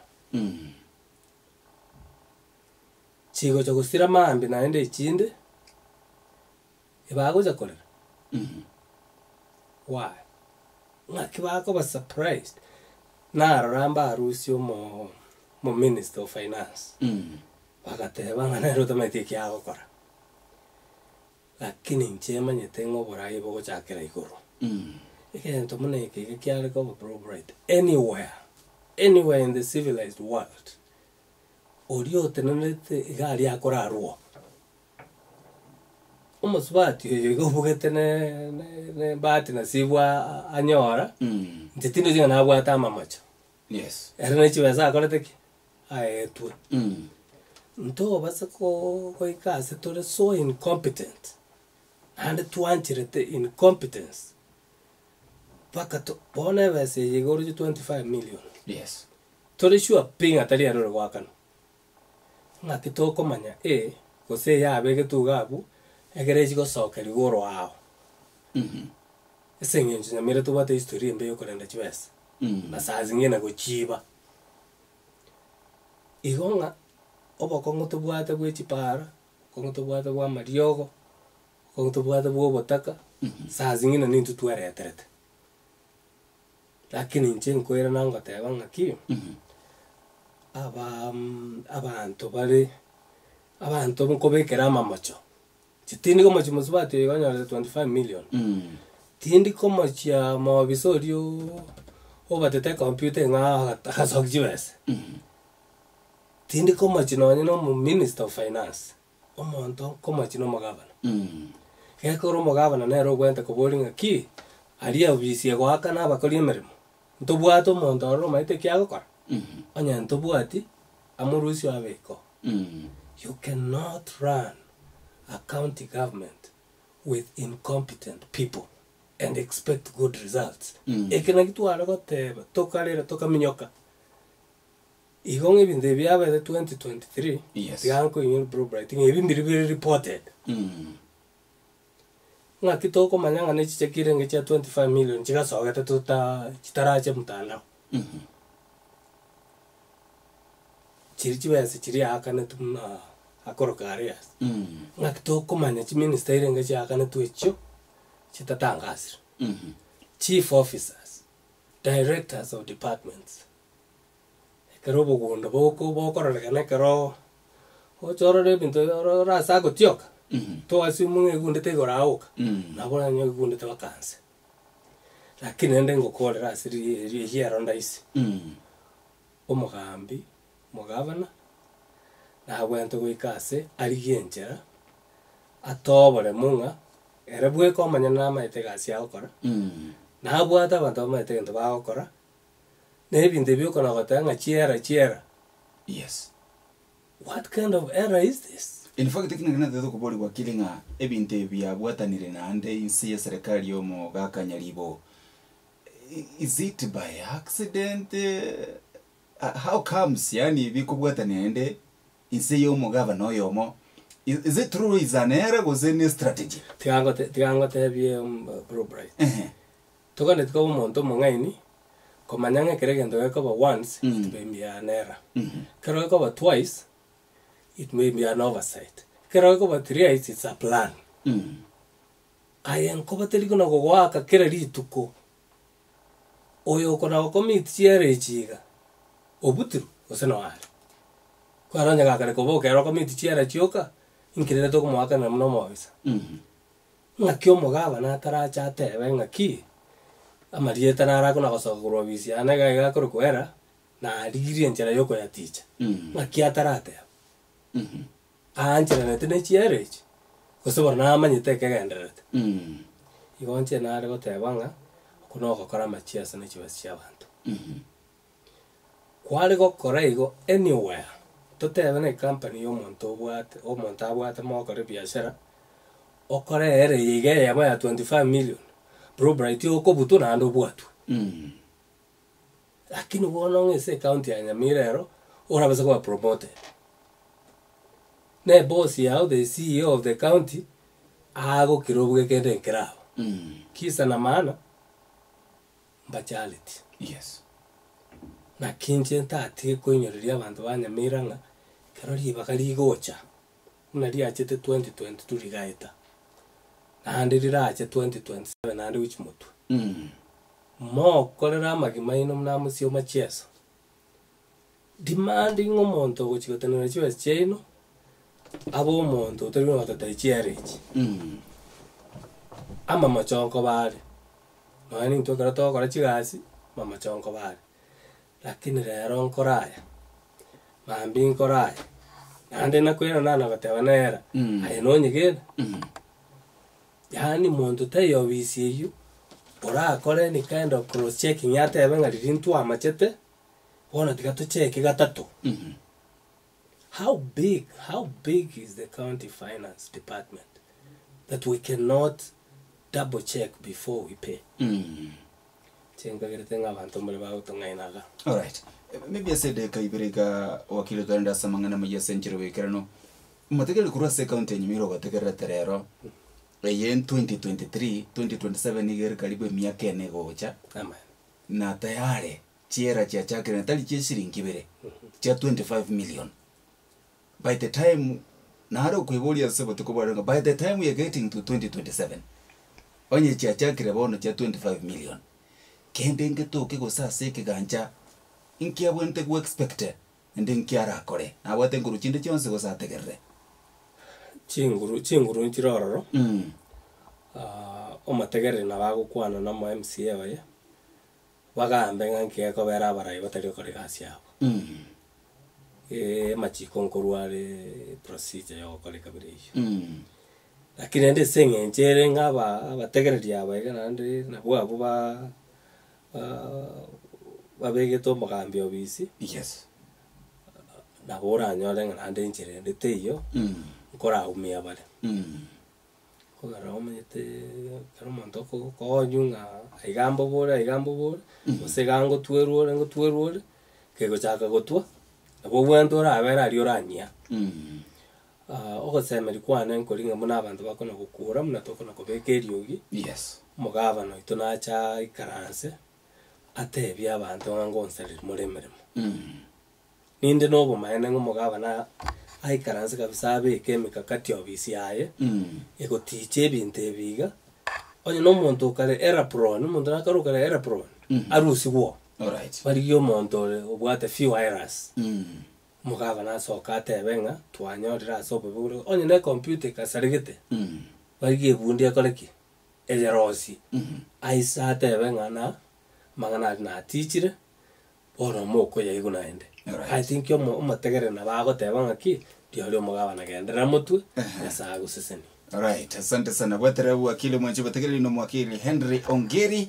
chigo cha gusira mambi naende ichinde ibagoja kolera why ngakibako ba surprised na ramba arusio mo minister of finance bagateba nga nero tamanyeti kiago kora lakini nchema nyetengo borai bogo chakera igoro ekento mune kike kyale ko appropriate anywhere in the civilized world orio tenete igari akora ruo umusbati yego bugete ne bati na sibwa anyora ntitindo jinga na bwa tama macho yes erene chibeza akorete ki aetu nto basa ko ikase tore so incompetent and tuanchirete incompetence pakato bone bese yego 25 million yes tore sure ping atari aroro gwakano ngakitoko manya gose ya bege tugabu egereji go sokeri goro ao esengenje Nyamira tubate history mbe yo korenda chibesa na saa zingine go chiba igonga obokongo tubwate bwe chipara kongo tubwate bwa mariogo kongo tubwate bwo botaka saa zingine nintu twereterete lakini nche nkoera nango teba ngaki abantu bari abantu mukobekera amamocho chitindi komo chimusubati yonyora 25 million tindi komo chia mabisorio obatete computer nga hasokjibes tindi komo chinonye no minister of finance omonto komo chino mugabana gekoro mugabana nero gwente koboringa ki aria obisi gwaka na bakori emerimo ntobwato monto ro maite kiagokora anya ntobwati amurusi abeko you cannot run a county government with incompetent people and expect good results ekena kitwara goteba tokalera tokaminyoka igonge binde byabe 2023 yes yanko in probrighting ebindiri be reported ngakitoko manyanga nechichekire ngecha 25 million chigasogete tuta chitarache mutandao chirichibese chiri akane tumna akorokarias ngakitoko manya chi minister irenge chakane tuecho chitatangasira chief officers directors of departments kero bogondo boko bokororega kero ochorore binto rasa gotioka to asimu ngegundete gorauka nabona nyo ngegundete vakanse lakini ende ngokolera asiri hiaronda isi omugambi mugavana na bwento gwikase arigenjera atobore munga ere bweko omanya na maite gasi agokora na bwata abantu amaite gento bagokora na ebintu byokona gotanga chiera yes. What kind of error is this? In fact, kina ndeto kubori kwa kilinga ebinte bya bwatanire na ande insi ya serikali yomo gakanyaribo. Is it by accident? How comes yani bikubwatanire ande insi yomo governor yomo? Is it true is an error was any strategy? Tiango te bie Bright. Tokane tko umuntu mungaini komanyanga keregendo yakoba once it may be an error. Kero yakoba twice it may be an oversight. Kero yakoba thrice it's a plan. Ayen koba teliko na gogwaka kera rituko. Oyo kona okomit chiere chiga. Obutru oseno ari. Kwaranya gakare kobo kero komit chiere chioka. Inkirere to kumwaka na mno moisa. Ngakyo mugaba na taracha tebe ngaki. Amarieta na rako na gosogoro bisi anaga gakoro kwera na arigirie njera yoko ya teacher. Ngaki atarate. Anjera ne tene chierechi. Kosobora na amanyite kegenderete. Igonche na ari gotebanga kuno gokora machiasa na chibasi abantu. Kwali gokora igo anywhere. Totebe na company yomonto abwate mokore biashara okore ere yige yaba ya 25 million Bright yoko buto na ando bwatu lakini wono ngese county ya Nyamira ero orabeza kwa promoted ne boss ya the CEO of the county ago kirobuge kende nkrao kisa na maana mbachality yes. Na kinche ntati koinyoreria abantu banyamira nga karori bakari gocha nari achete 2022 rigaita andi rirache 2027 nandi which mutu mo kolera magimaino mnamusio macheso demanding omonto gochigotenera chiwe cheno abo omonto terino batata chierechi ama machonko bari nani ntokara to kora chigasi mama chonko bari lakini rero nkoraya mambi nkoraya nande nakwera nana batebanera ayino nyigena yani muntu tayo bisiyu ora akore ni kind of cross checking yate abenga rintu amachete bona tigato check gatatu how big is the county finance department that we cannot double check before we pay chenga gertenga bantu mbere ba utongainaga. All right, maybe I said kaibirega wakilo tanda samangana maya century wekerano mategele kurase county Nyamira gategera terero yen 2023 iger karibu miaka ene gocha Amen. Na tayari chiera cha chake na tali shilingi bere cha 25 million by the time naro kuibolia sebo tukubara by the time we are getting to 2027 onye cha chake rebono cha 25 million kende ngetoke go sase kiganja inkia bwente go expect ende nkiara kore na bwate nguru chinde chonse go sategerre chinguru nchirororo omategere na bagukwana na mo MCA baye bagambe nganke ko bera Abarai batari kore gasi yabo machiko nkorware procedure yo kore kabiriyo lakini ende senge nchere ngaba abategereri abaye nande na bwabo babege to mugambi obisi yes na bora nyole ngande nchere ndete iyo nkora umia bale ko garomete karomanto ko yunga aigambo bora osegango tueruore kego chaka gotwa abo bwento ra abera ari oranya ogosemeri kwana nkoringa muna abantu bakona gukura muna tokona kobekeriogi yes mugavana itonacha ikaranse atebya abantu ngonserera muremeremo ninde nobo maene ngomugavana aikaranse kabisa abeke mikakati obisi yaye ego tiche binte biga onye no muntu kare era prone muntu nakaro kare era prone arusi wo all right bari yo muntu obwate few virus mugava na soka tebenga twanyorira sopo buru onye na computer kasarigete bagi bundi akoleki ejerosi aisa tebenga na magana na teacher oro moko ya iguna ende I think yo mategere na bago tebenga ki dio mugava na gendera mutu ya sagu seseni. Alright, asante sana bwetera wakili mwenje bategere no mwakili Henry Ongeri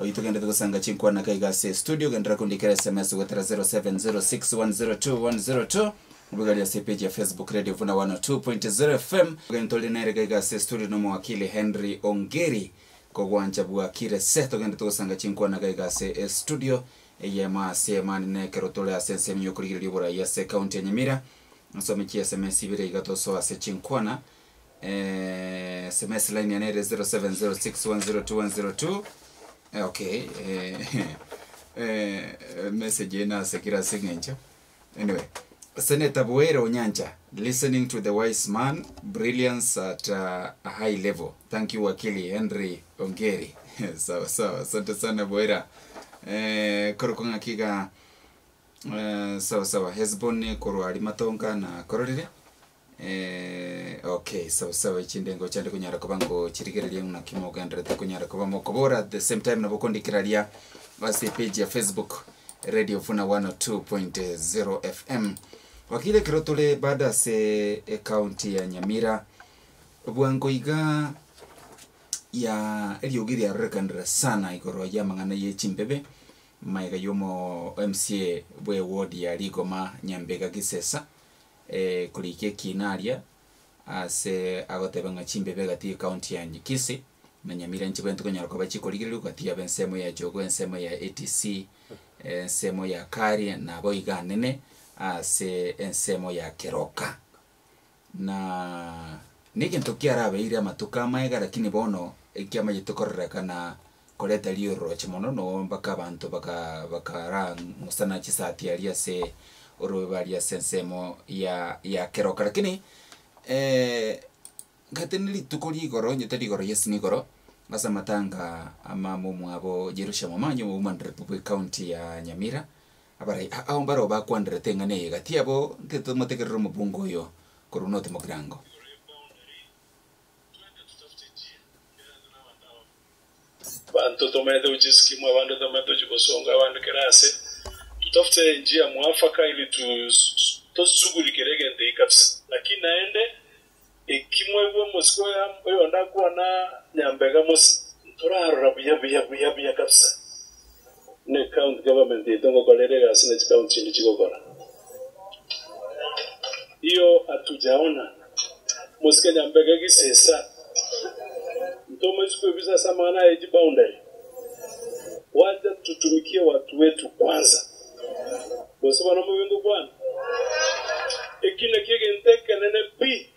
itugenda tukusanga chinkwa na Ekegusii studio gendera kundikira SMS wetera 0706102102 ubugalia page ya Facebook Radio Vuna 102.0 FM gentoli na Ekegusii studio no mwakili Henry Ongeri kogwanja bwakire seto genda tukusanga chinkwa na Ekegusii studio eyema semani ne kerotole asense myo kurigiri libura ya se county ya Nyamira nsomeki SMS ibire igatoso ase chinkwana SMS line ya 0706102102 okay message na sekira signature anyway Senator Buero Nyanja listening to the wise man brilliance at a high level. Thank you wakili Henry Ongeri. Sawa asante sana Buera korokonga kiga sawa Hezbon koro alimatonga na kororire okay sawa chindengo chande kunyara kubango chirigerelia na kimoga ndrete kunyara kubamo kobora at the same time nabokondikiralia basi page ya Facebook Radio Vuna 102.0 FM wakile kirotole baada se county ya Nyamira bwango iga ya eliogiri ya rekandra sana ikoro ya mangana ye chimbebe maiga yomo MCA bwe ward ya Ligoma Nyambega Gisesa kulike kinaria ase agotebanga chimbebe gati county ya Kisii na Nyamira nchibento konyara kwa bachikorigire gati ya bensemo ya jogo ensemo ya ATC ensemo ya kari na boiga nene ase ensemo ya keroka na nikintu kiarabe ire amatuka maega lakini bono ekiama yitokorera kana koleta liyo roche mono no mpaka abantu bakara musana chisati alia se orobalia sensemo ya keroka lakini gatenili tukoli goro nyeteli goro yesini goro basa matanga ama mumu abo Jerusalem manyo mu Republic County ya Nyamira Abarai au mbaro ba kwandre tengane gati abo ngeto matekerero mubungo yo korunote mogrango bantu tomede ujiski mwa bandu tometo jibosonga bandu kerase tutafute njia mwafaka ili tushughulike ngende ikapsa lakini naende ikimwe mosiko ya yonda kwa na Nyambega mos turarura buya kapsa ne county government itongo kolere gasi na county ndi chigogora iyo atujaona mosike Nyambega Gisesa Mtomezi visa samana ya boundary. Waja tutumikie watu wetu kwanza. Bosoma na mwingu bwana. Ekine kiege nteke nene B.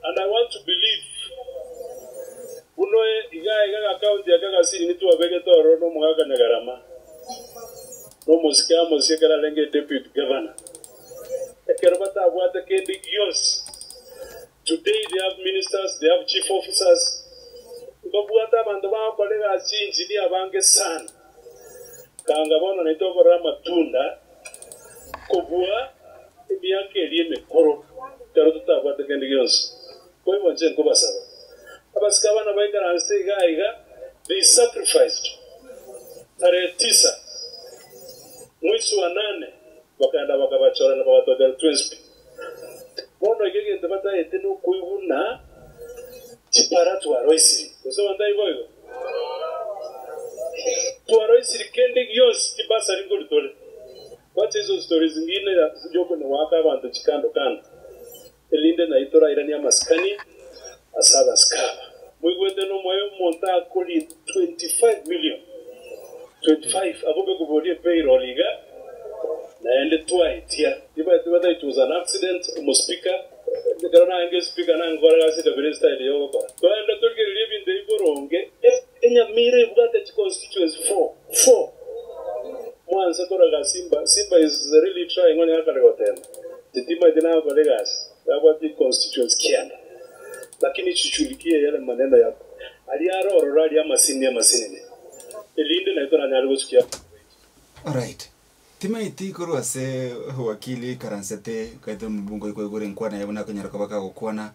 And I want to believe. Unoe iga account ya Ekegusii nitu wabege toro no mwaka negarama. No mosike kala lenge deputy governor. Ekerabata abuate kendi yons. Today they have ministers, they have chief officers. Babuata bantu ba kolega sinjidi abange sana kanga bona nitokora matunda kubua ebyake liye mekoro tero tutabwate kendigons koi monje nkobasaba abaska bana baikara anstega they sacrificed tarehe 9 mwezi wa 8 wakaenda wakabachora na wakatoa twins bono igege ndabata eteno kuibuna chiparatu aroisi so ndai boyo to aroisi kendi yos tibasa ringoli tole what is those stories ngine ya joko ne waka abantu chikando kana elinde na itora irani ya maskani asaba skaba mwigwende no moyo monta koli 25 million 25 abobe kubolie payroll iga na ende twice tiba it was an accident speaker the corona ange speaker na ngora gasi the very style yo ko to ende to ke live in the boronge Nyamira bugate constituency 4 mwanza tora Simba is really trying on yakare hotel titima dina ko legas abati constituency kianda lakini chuchulikie yale maneno yako aliaro ororali ya masini elinde na itona nyali kusikia. All right. Timaiti korwa se wakili karansete kaito mbungo iko gore nkwana yabona konyara kabaka gukwana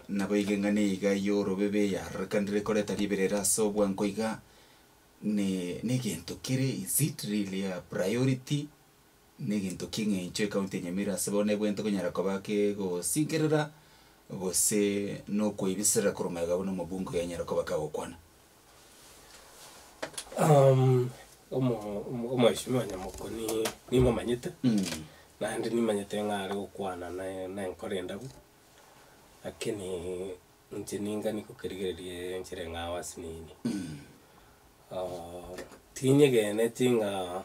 nabo igengane iga yoro bebe ya rakandire koleta liberera so bwanko iga ne gento kire is it really a priority ne gento kinge nche county Nyamira sebone bwento konyara kabake go sikerera go se no kuibisira kurumaga bono mabungo ya nyara kabaka gukwana Mheshimiwa Nyamoko ni mamanyite na ndi ni manyite ngari gukwana na nkorenda bu lakini ntininga niko kirigererie nchire ngawa sinini tinye gene tinga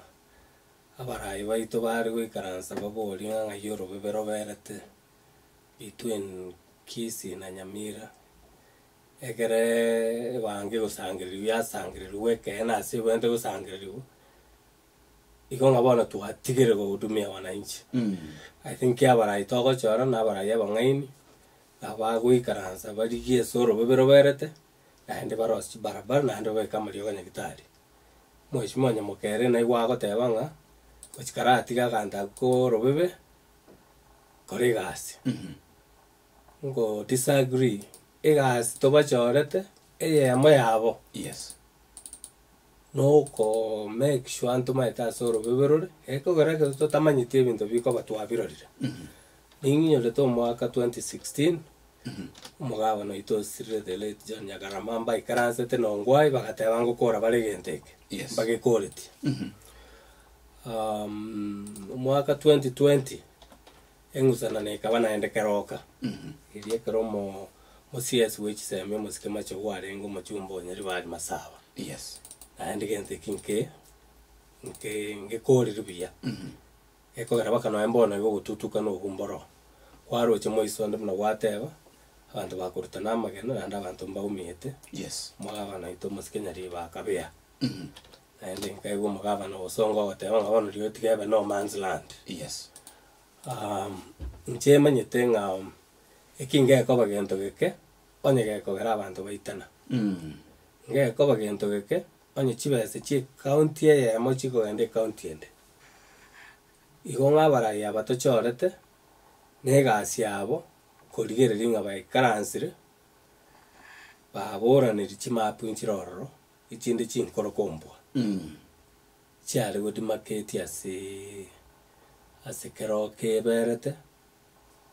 Abarai baito bari gwikaransa babori nga yoro bebero berete between Kisii na Nyamira egere wange gusangiriru yasangiriru weke na si wende gusangiriru iko ngabona tuhatigire go hudumia wananchi. I think Abarai togo chora na Abarai abangaini abagwikaransa bari giesoro bebero berete na ndi barosi barabara na ndi weka muri yo nyagitari. Mheshimiwa Nyamokere na igwa gotebanga gochikarati gakanda ko robebe korigasi ngo disagree egas toba chorete eye amo yabo yes no ko make sure anto maita soro beberore eko gara ke to tamanyite bintu biko batwabirorire ninyo le to mwaka 2016 umugabo no ito sirre de late John Nyagaramamba ikaranse te no ngwai bagateba ngo kora bari genteke yes bage quality mwaka 2020 engusana ne kabana ende keroka iriye keromo mo CS which seme mo skema cho ware ngo mo chumbo nyari bari masaba yes ande gente kinke nge kori rubia eko gara bakano embona yo gututuka no humboro kwaro che mo isonde mna wateba abantu bakurutana amageno nanda abantu mbaumiete yes mwaba na ito mo skenya riba kabea ande nkaigo mwaba no songo wateba ngabano riyo tigebe no man's land yes nchema nyetenga ekinge ko bagento geke onye geko gara abantu baitana nge ko bagento geke onye chibese chi county ya mochi ko ende county ende igonga Abarai abato chorete negasi abo korigereri nga baikaransire babora ne chimapu nchiroro ichinde chinkoro kombwa chiare godi market ase keroke berete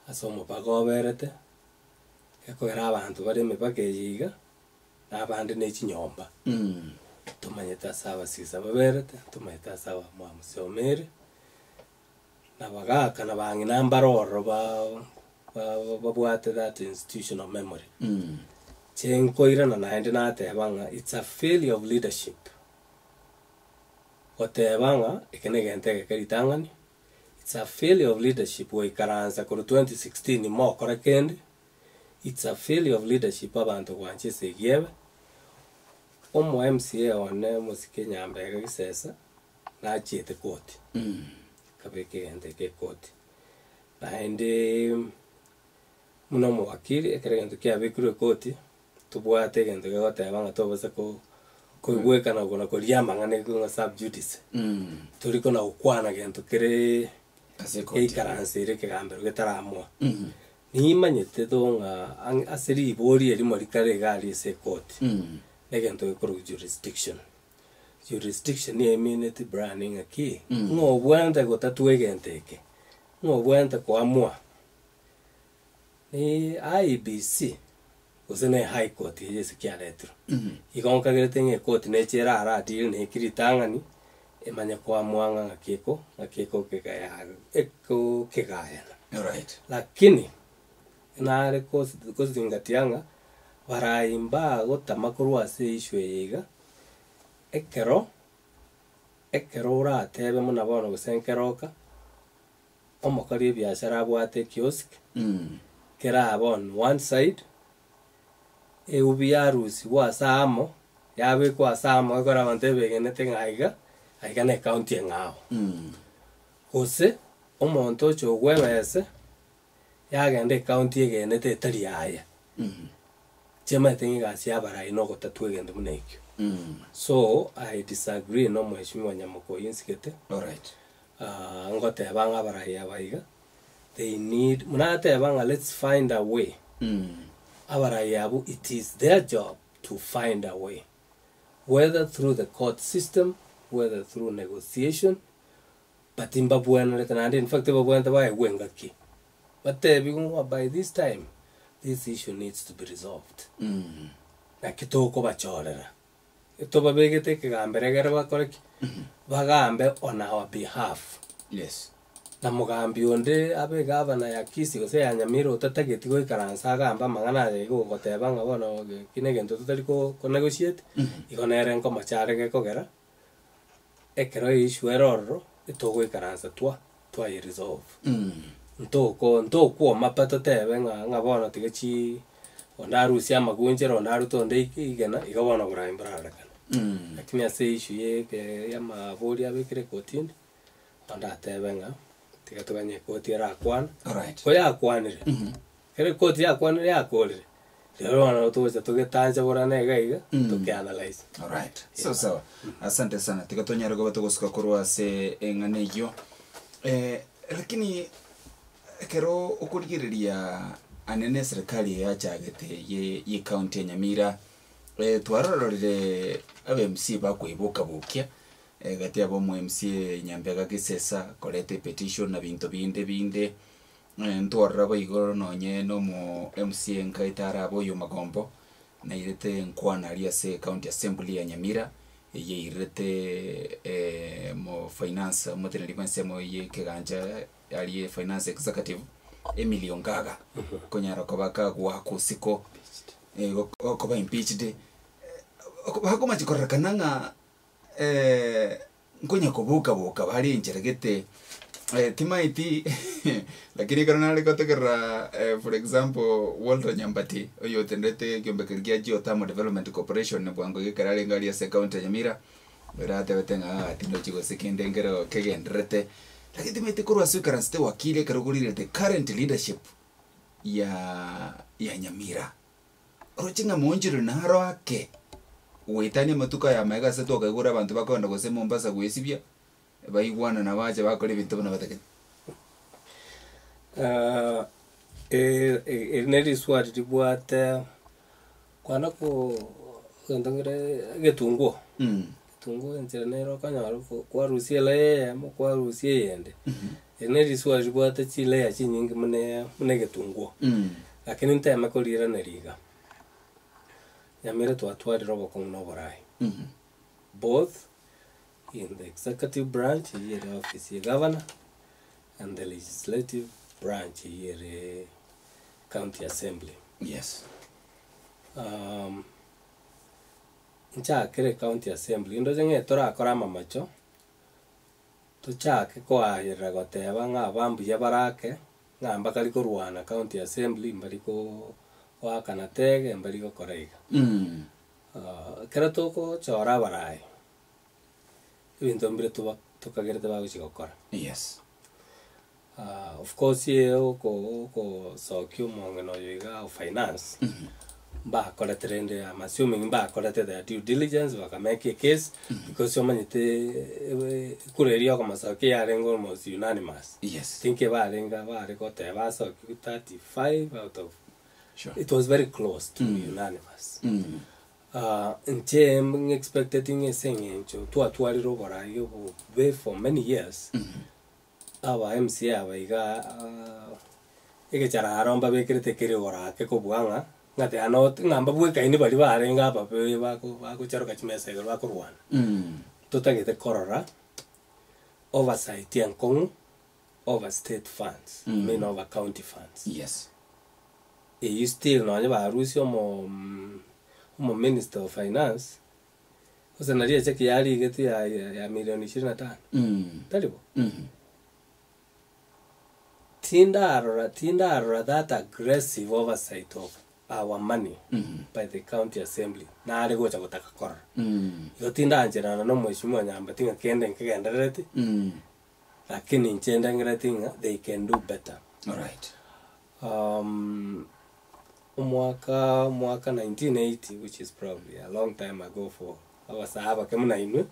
asomo bago berete eko gara abantu bari mepake yiga abandi ne chinyomba tumanyeta sawa sisa baberete tumanyeta sawa mwamusomere na bagaka na bangi nambaroro babwate that institutional memory chenkoira na naende na tebanga it's a failure of leadership otebanga ekene gente keritangani it's a failure of leadership we karanza ko 2016 mo korakende it's a failure of leadership abantu kwanche segebe omo MCA one musike nyambega gisesa na chete koti kabeke gente ke koti na ende muno mo wakili ekerento kia bikuru koti tubwate gente ke gotebanga tobasa ko kuigweka na gona ko liamba ngane ko sub judice turiko na ukwana gento kere ikaranse ke gambero getaramwa ni manyete donga asiri bori eri muri kare gali se koti negento ko jurisdiction ni eminent branding aki ngo bwanda go tatwe genteke ngo bwanda ko amwa ni IBC usene high court yesi kialetro igonka gerete court ne chera ara deal ne kiritangani emanya kwa mwanga ngakeko kekaya eko kekaya right lakini nare ko zingatianga baraimba gotamakuru ase ishwe yiga ekero ra tebe muna bono gusenkeroka omokari biashara abwate kiosk kera abon one side eubiarusi wasamo yabe kwa samo ekora bantebe genete ngaiga aikane county ngao ose omonto chogwebese yagende county egenete tari aya chema tengi gasi Abarai no gotatwe gende munekyo so I disagree no Mheshimiwa Nyamoko insikete all right ngoteba Abarai abaiga they need munateba let's find a way Abarai abu it is their job to find a way, whether through the court system, whether through negotiation, but in fact but by this time this issue needs to be resolved. Nakitoko bachorera itoba begete kigambere bakore bagambe on our behalf. Yes. Na mugambi onde abe governor ya Kisii Kisii and Nyamira utatageti go ikaransa gamba mangana yego goteba ngabona kinegento tutariko negotiate ikonere nko macharege kogera ekero issue eroro itogo ikaransa twa resolve ntoko mapato tebe ngabona tigechi ondarusia magunjero ondarutonde igena igabona buraimbara lakini ase issue ye ya mabori abekire kotini ondatebe tigatuganye koti yarakwana ko yakwanire kere koti yakwanire yakolire rero wana tuweza tugetanja borana gaiga tukianalyze. All right. So asante sana tigatonyara go batugosuka kurwa se engane yo lakini kero ukurigiria anene serikali ya chagete ye county ya Nyamira twarororire abMC bakwibuka bukia gati abo mu MC Nyambega Gisesa kolete petition na bintu binde ntwarra bayigoro nonye no mu MC nkaitara abo yo magombo na irete nkwana ali ase county assembly ya Nyamira ye irete mo finance mo teneripense mo ye keganja ali finance executive Emilio Ngaga konyara ko baka kwa kusiko ko ba impeached hako machikorrakananga ngonya kubuka bali ncheregete timaiti lakini kana likotekera for example Walter Nyambati oyo tendete kyombekergia Geothermal Development Corporation ne bwango gikarale ngali ya county ya Nyamira berate betenga atino chigo sekende ngero kegendrete lakini timaiti kurwa swikaranste wakile karugulire the current leadership ya Nyamira orochinga monjiro naro ake uitani matuka ya mega seto kagura abantu bakonda gose Mombasa gwesibya bayigwana nabaje bakore bintu bana batake neri swati dibwate kwana ko ndangere getungo tungo nero kanyaro kwa Rusia le mo kwa Rusia yende neri swati dibwate chile ya chinyingi mune getungo lakini ntema kolira neriga Nyamira twatwari robo kong no Abarai both in the executive branch here the office of governor and the legislative branch here the county assembly. Yes. Nchakere county assembly ndo jenge tora akora mamacho tuchake kwa hira goteba ngabambu yabarake ngamba kali kurwana county assembly mbaliko wakana tege mbaliko koreiga kera toko chora Abarai ibintu mbire tukagerete bagukora. Yes. Of course ko sokyo mongeno yiga finance ba koletrende I'm assuming ba kolete the due diligence waka make a case because yomanyite kureria kama sokyo yarengo almost unanimous. Yes. Think ba rekote ba sokyo 35 out of sure. It was very close to unanimous. Nchem expected in a singing to atwariro Abarai way for many years. Our MC abaiga egechara aromba bekirete kiri ora ke ko buanga ngate anot ngamba bweka ini bali barenga bape bako charo kachimesa igoro bakurwana tutagete korora oversight yankong over state funds mean over county funds. Yes. You still no ba Rusio mo minister of finance usenaria cheki yali geti ya milioni 25 talibo Tindara that aggressive oversight of our money by the county assembly na aligo cha kutaka kora yo tinda njera no mheshimiwa Nyamba tinga kende ngenderete lakini nchenda ngiratinga they can do better. All right. Mwaka 1980 which is probably a long time ago for our sahaba kemuna inu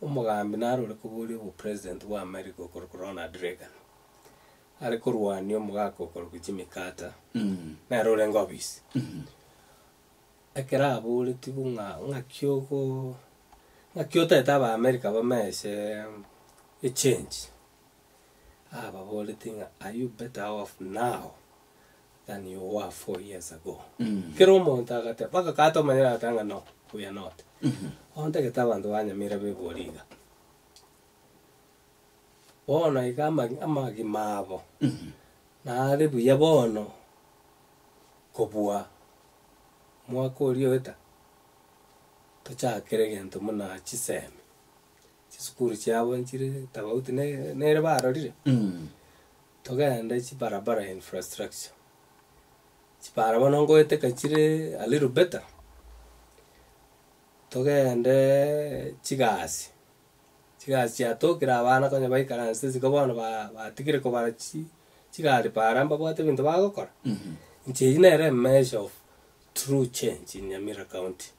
umugambi narore kuburi ubu president wa America ko Ronald Reagan ari kurwani umugako ko Jimmy Carter narore ngobisi akera aburi tibunga ngakyota taba America bameshe a change boli thing, are you better off now than you were 4 years ago? Kero mo tagate baka kato manera tanga no, we are not. Onte ke tabantu Nyamira be boliga. Bona ikama amagi mabo. Na ari buya bono kobua. Mwako riota. Tocha keregen to muna chiseme. Chiskuru chabo nchire tabauti ne rebaro dire. Togenda chi barabara infrastructure. Chipara wanongo ete kachire a little better. Togenda chigasi. Chigasi ato kira abana kanya baikara nse zikabona batikire ko barachi chigari paramba bwate bintu bagokora. Nche inere measure of true change in Nyamira County.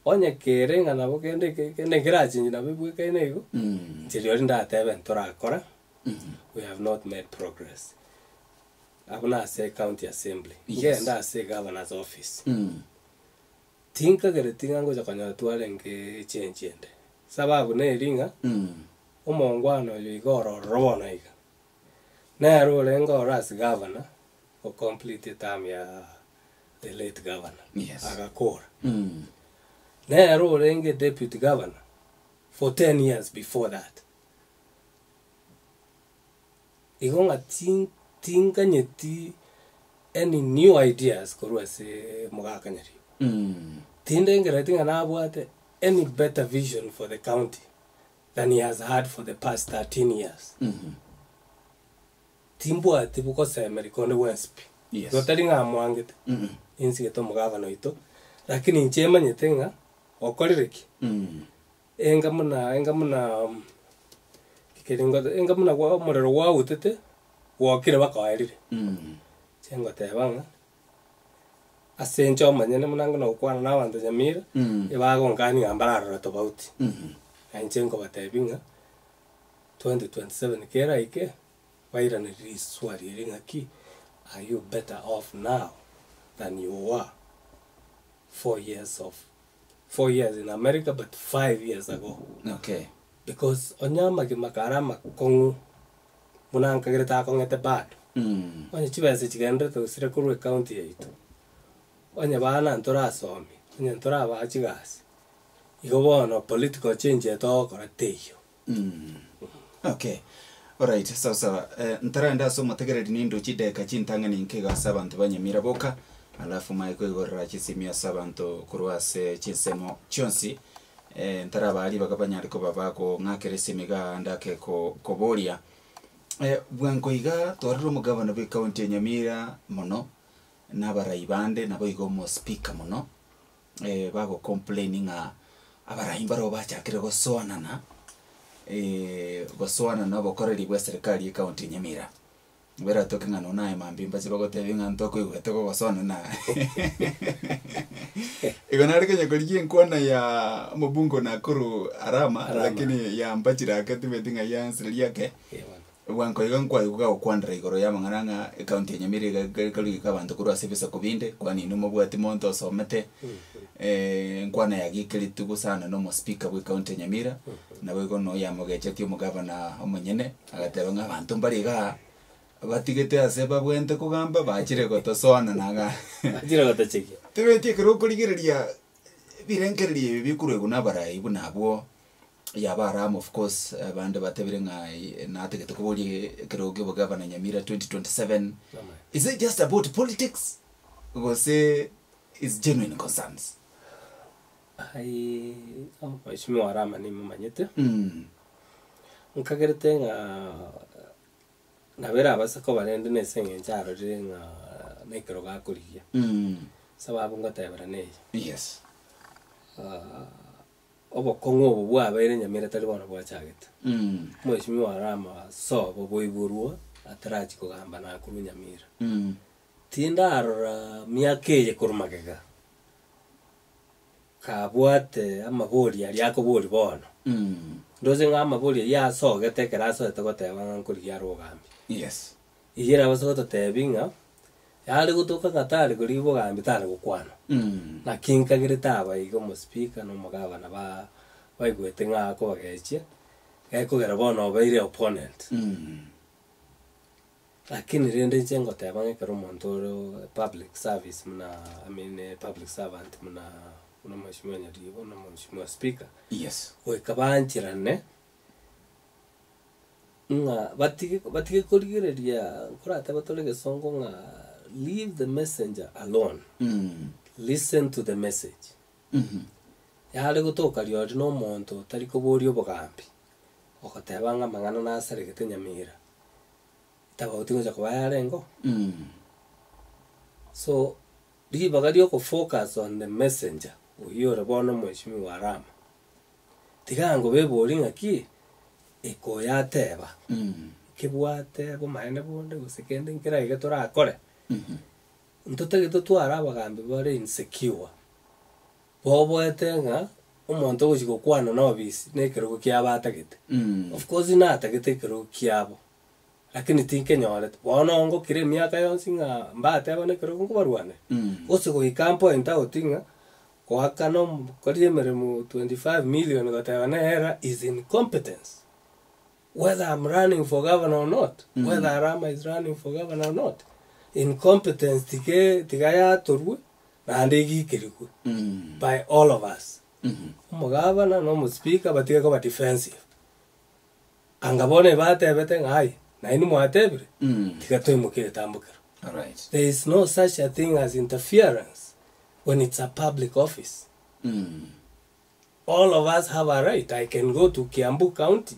Onya kere ngana bokende kende kira change na bibwe kene go. Nche yorinda tebe ntora akora. We have not made progress. I will not say county assembly. Yes. Yeah, and say governor's office. Tinka gere tinga ngo jakanya tuale nge change ende. Sababu ne ringa. Umongwano yigoro robono iga. Na role ngo ras governor for complete term ya the late governor. Yes. Agakora. Na role nge deputy governor for 10 years before that. Igonga tinka nyeti any new ideas korwase mugakanyari. Tinde ngeratinga na abwate any better vision for the county than he has had for the past 13 years. Timbo tibuko se Amerikone Wesp. Yes. Dotalinga amwangete. Insi geto mugavano ito. Lakini nchema nyetenga okolireki. Engamuna engamuna kwa morero wa utete wakire bakairire. Chengo tebanga. Asencho manyene munango no kwana nabantu Nyamira ebago ngani ngambarara tobauti. Anchengo batebinga 2027 kera ike waira ne riswari ringa ki, are you better off now than you were 4 years in America, but 5 years ago? Okay. Because onyama ki makarama kongu munanga gereta kongete bad. Onye chibese chigendre to sire kurwe county yaitu. Onye bana ntora asomi, onye ntora abachigasi. Igobono political change eto korateyo. Okay. Alright, sawa. Ntara nda so mategeredi nindo chideka chintanga ninkega sabantu Nyamira boka. Alafu maiko igorra chisimia sabantu kurwase chinsemo chonsi. Ntara bali bakabanyari ko babako ngakeresimiga ndake ko koboria. Bwanko iga torero mugabana be county ya Nyamira mono n'Abarai bande nabo igo mo speaker mono bago complaining Abarai baro bachakire gosoanana gosoanana bokoreri bwa serikali ya county Nyamira bera tokenga no nae mambimba zibago tebinga ntoko igwetego gosoanana igonari kenya koligi enkwana ya mobungo na kuru arama. Lakini ya mbachira akati betinga ya nsiri yake wanko igankwa iguga okwandra igoro ya mangaranga county ya Nyamira kaligi kabantu kuru asibisa kubinde kwani numo bwati monto somete nkwana ya gikeli tugu sana no mo speaker bwa county ya Nyamira na bwo no ya mogeche ti umugabana omunyene agateba ngabantu mbariga batigete aseba bwente kugamba bachire gotosoana naga Ajira gotachiki. Tebeti kero kuligireria birenkererie bikuru guna Abarai bunabwo yabaram of course bande batebirenga nategete kubuli kero gobagabana Nyamira 2027. Is it just about politics or say it's genuine concerns? Ishimi warama ni manyete. Nkagerete na vera abasako barende nesenge ncharo ringa nekero gakuriya. Sababu ngatebera neyo. Yes. Obo kongo bwa abere Nyamira tali bona bwa chageta. Mwishimi warama so bobo iburwa atarachi kugamba na kuru Nyamira. Tindara miakeje kurumagega. Kabwate amabori yako bori bono. ndoze ngama boli ya so gete keraso etagoteba nkuri ya rogambi Yes. iyera baso totebinga yali gutuka gatari kuri bogambi tari gukwana na kinkagire taba igo mo speaker no mugabana ba baigwete nga ko bagechie gekugera bono baire opponent lakini rende chengo teba ngekero montoro public service mna public servant mna una mheshimiwa Nyaribo na mheshimiwa speaker. Yes. We kabanchirane nga batike kurigereria kurata batolege songo nga leave the messenger alone. Listen to the message. Yale gutoka ryori no muntu tariko bori obogambi okotebanga mangana na saregete Nyamira taba utingo ja kwayarengo. So bagari ko focus on the messenger uyo rebono mheshimiwa Rama tigango bebori ngaki eko yateba kibwate bo maene bonde gusekende nkira igetora akore ntotege totwara abagambi bare insecure boboete nga umuntu ushiko kwana no bisi nekero kyabataget of course inatagete kero kyabo lakini tinke nyore bono ngo kire miaka yonsi nga mbate bane kero kubarwane ose go ikampo enta otinga kwa kano kodi meremu 25 million gatana era is incompetence whether I'm running for governor or not whether Rama is running for governor or not incompetence tigaya torwe na ndegi kiriku by all of us umugabana no mu speaker batiga ko defensive angabone bate bete ngai na ini mwatebire tigatoy mukire tambukira. All right. There is no such a thing as interference when it's a public office. All of us have a right. I can go to Kiambu County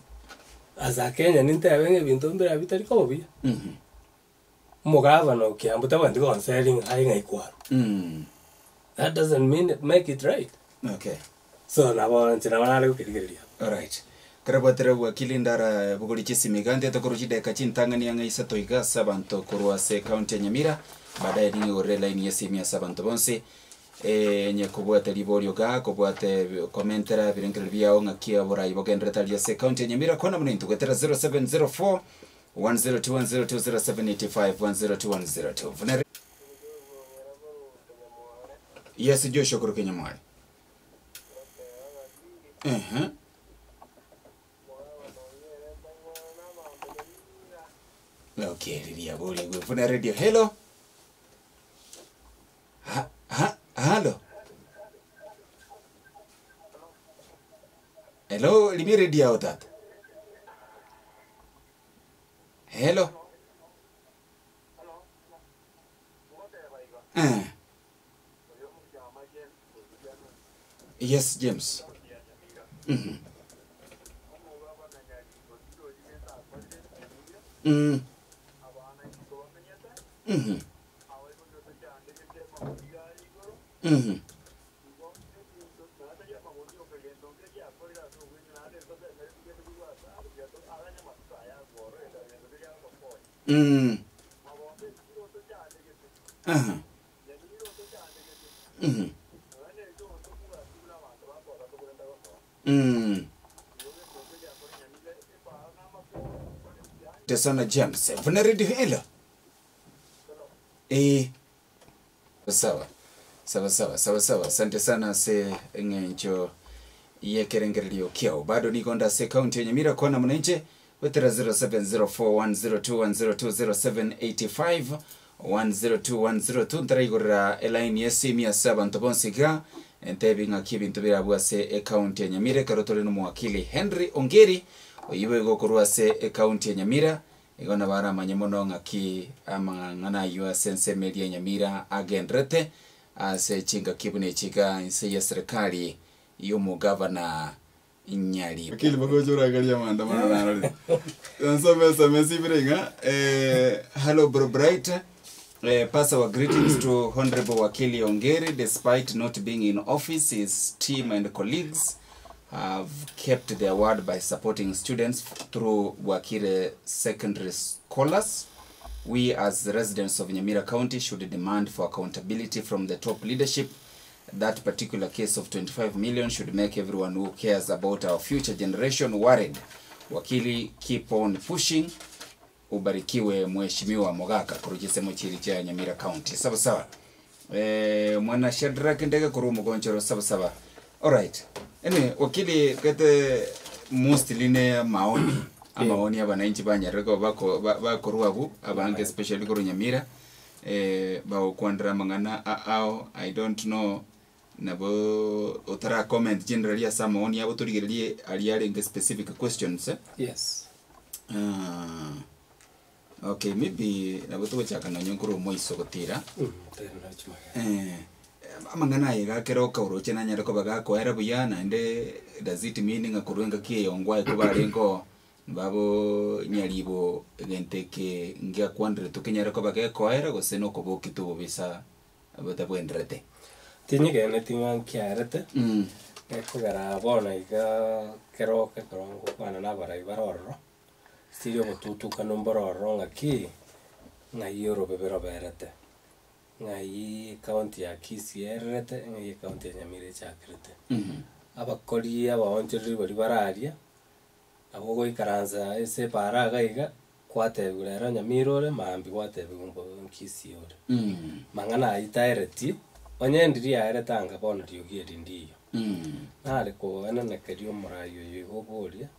as a Kenyan intervene bintu mbere bitari ko bia mugava no Kiambu tabandi ko selling ainga ikwaro. That doesn't make it right. Okay. So na bonchira banale kukirigeria. All right. Karabatera wakili ndara buguli chisimigande tokoruchide kachintangani anga isato igasa banto kurwase county ya Nyamira baadaye ni ore line yesimia sabanto bonse nye kubwate liborio ga kubwate commentera birengere byao ngakia Abarai bogendreta lyase county ya Nyamira kona mnintu kwetera 0704 1021020785 10210. Yes, Joshua Kenya Mwai. Okay, Lydia Boli, Vuna Radio. Hello. Hello. Hello, let me read out that. Hello. Yes, James. Tesana James. Vuna Radio. Hello. Sawa. Asante sana se ngencho yekerengerio kiao. Bado niko nda se county ya Nyamira kona mnenche wetera 070410200785 102 ntarigora line yesimia sabanto bonsiga entebinga kibintu birabwa se county ya Nyamira karotole no mwakili Henry Ongeri oyiwe gokorwa se county ya Nyamira igona bara manyemono ngaki amangana yua sense media Nyamira agendrete ase chinga kibune chiga inse ya serikali yomo governor Nyari akili bagojora galia maandamano na rodi nsome mesi bringa hello bro bright pass our greetings to Honorable Wakili Ongeri. Despite not being in office, his team and colleagues have kept their word by supporting students through Wakire secondary scholars. We as residents of Nyamira County should demand for accountability from the top leadership that particular case of 25 million should make everyone who cares about our future generation worried. Wakili, keep on pushing. Ubarikiwe mheshimiwa Mogaka kurujise mochiri cha Nyamira County. Sawa sawa. Mwana Shadrack ndege kuru mugonchero sawa sawa. Alright. Anyway, wakili kete mostly ne maoni. Maoni abananchi banyareko bako ruabu abange especially kuru Nyamira. Ba kwandra mangana ao I don't know nabo otara comment generally asa maoni abo turigerie aliare nge specific questions. Yes. Okay, maybe nabo tuchaka na nyongoro moiso gotira. Amangana yega kero ka uroche na nyareko baga ko era buyana ende does it meaning akurenga kie yongwa ko barengo babo nyaribo genteke ngia kwandre tukenyareko baga ko era go seno ko bokitu bisa abata bwendrete. Tinye ne tingan kiarete. Ko gara bona iga kero ke korongo bana na Abarai baroro. Stirio mututu kanombororo ngaki ngai yoro bebero berete. Ngai county ya Kisii erete ngai county ya Nyamira chakrete. Abakori abaonjeri bari bararia. Abo goikaranza ese paraga iga kwatebulera Nyamirore mambi kwatebulumbo Kisii ore. Mangana aitaereti onyendi yaereta anga bona riogieri ndiyo. Nale ko anana kerio morayo yigo boria.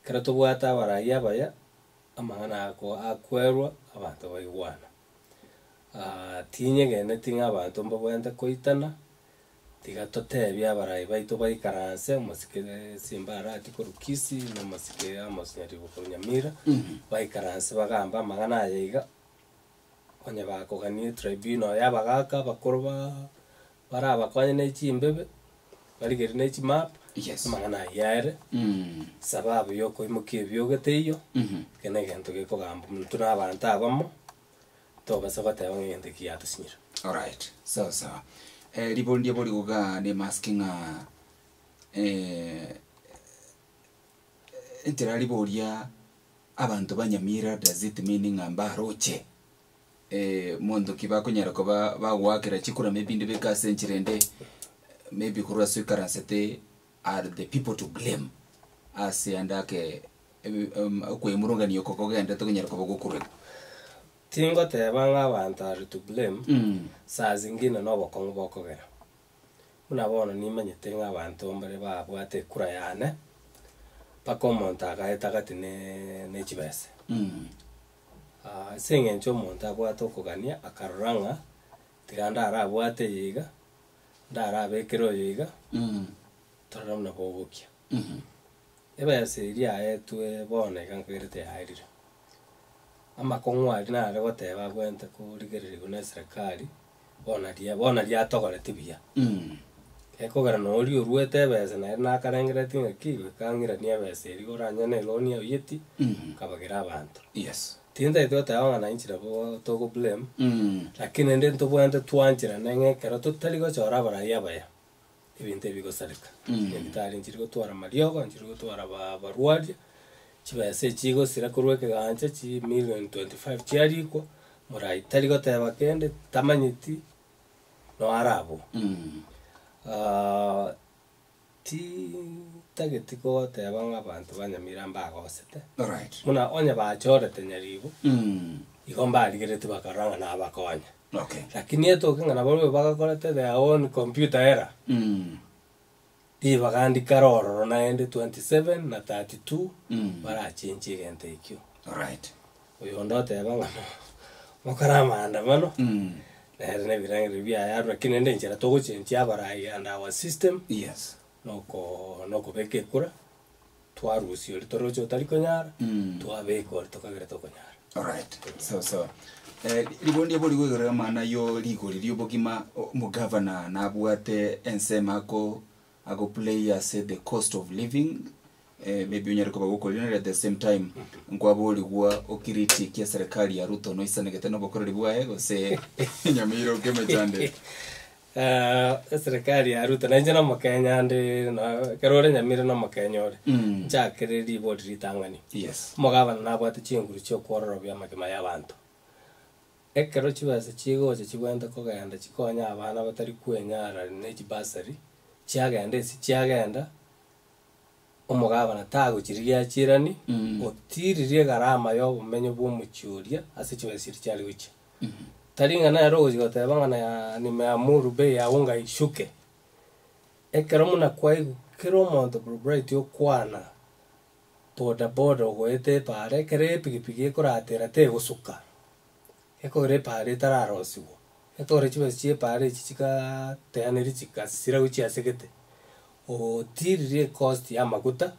Kerato bwata Abarai abaya amangana ko akwerwa abantu bayigwana. Tinye gene tinga abantu mbabwenda koitana tiga totebya Abarai baito bayikaranse musike simbara atiko Kisii no musike amosnyari bukuru Nyamira bayikaranse bagamba amangana yiga onye bakoganie tribunal yabagaka bakorwa baraba kwanye nechimbebe barigeri nechimap. Yes. Mangana yare. Sababu yoko imukie byogeteyo. Kene gento geko gamba muntu n'abantu abamo. Toba sabata yongende kiyatusinyira. All right. So ribondi abori uga ne masking enterali boria abantu banyamira does it meaning amba roche mondo kibako nyarako bagwakira chikura maybe ndibeka senchirende maybe kurwa swikaransete are the people to blame as andake kwemurunga niyo kokogenda tokonyarako bagukure. Tingo tebanga abantu are to blame. Saa zingine no bokongo bokogera. Unabona nimanyete abantu mbere babwate kura yane. Pakomonta gaetagati ne chibese. Sengencho monta bwato kogania akaruranga tiganda arabwate yiga ndara bekero yiga toramna bobukia eba seria etwe bone kankerete hairira ama kongwari na rego teba bwente ko rigerere gona serikali bona dia togore tibia ekogera no ori oruete bese na karengere tinga kigo kangira nia bese ri goranya ne lonia yeti kabagera abantu. Yes. Tinda ito tawa na inchira bo togo blame. Lakini ndento bwante twanchira nenge kero totaligo chora Abarai abaya. Ibinte bigo sarika. Nditari nchirigo twara mariogo nchirigo twara barwadia. Chiba se chigo sira kurweke gancha chi $1,025,000 chiariko morai taligo tawa kende tamanyiti no arabo. Ti tagetiko tebanga abantu banyamira mbagosete. All right. Muna onye bachorete nyaribu. Igomba aligerete bakaranga na abakonya. Okay. Lakini eto kinga na bolo bagakorete their own computer era. Di bagandika roro na ende 27 na 32 bara chinchi gente ikyo. All right. Uyondo tebanga mokarama andamano. Ne birangi bia ya lakini ende nchera togo chinchi Abarai and our system. Yes. Noko beke kura twarusi oli torocho talikonyara twabeko tokagere tokonyara. All right. So ribondi abori gwegera mana yo ligori liobogima mu governor na bwate ensema ko ago players the cost of living maybe unyariko bagukorera at the same time nkwabori gwa okiriti ya serikali ya Ruto no isanegete no bokorera bwa ego se Nyamira ukemechande. Serikali ya Ruto na njana Makenya ndi na kerore Nyamira no Makenya ore nchakiriri bodi ritangani. Yes. Mugabana na bwate chinguru cyo kwororo bya magema y'abantu. ekero chibese chigoche chibwente kogenda chikonya abana batari kwenyara nechi basari chiagenda esi chiagenda omugabana tagochirigia chirani otiririe garama yo bumenyo bw'omuchuria ase chibese chiari gochi taringa na rogo goteba ngana nimeamuru bei ya unga ishuke ekero muna kwaigu kero monto bright okwana boda boda goete pare kere pigipigi koratera te gosuka ekore pare tararosiwo ekore chibese chie pare chichika teaneri chika sira uchi asegete o tiririe cost ya maguta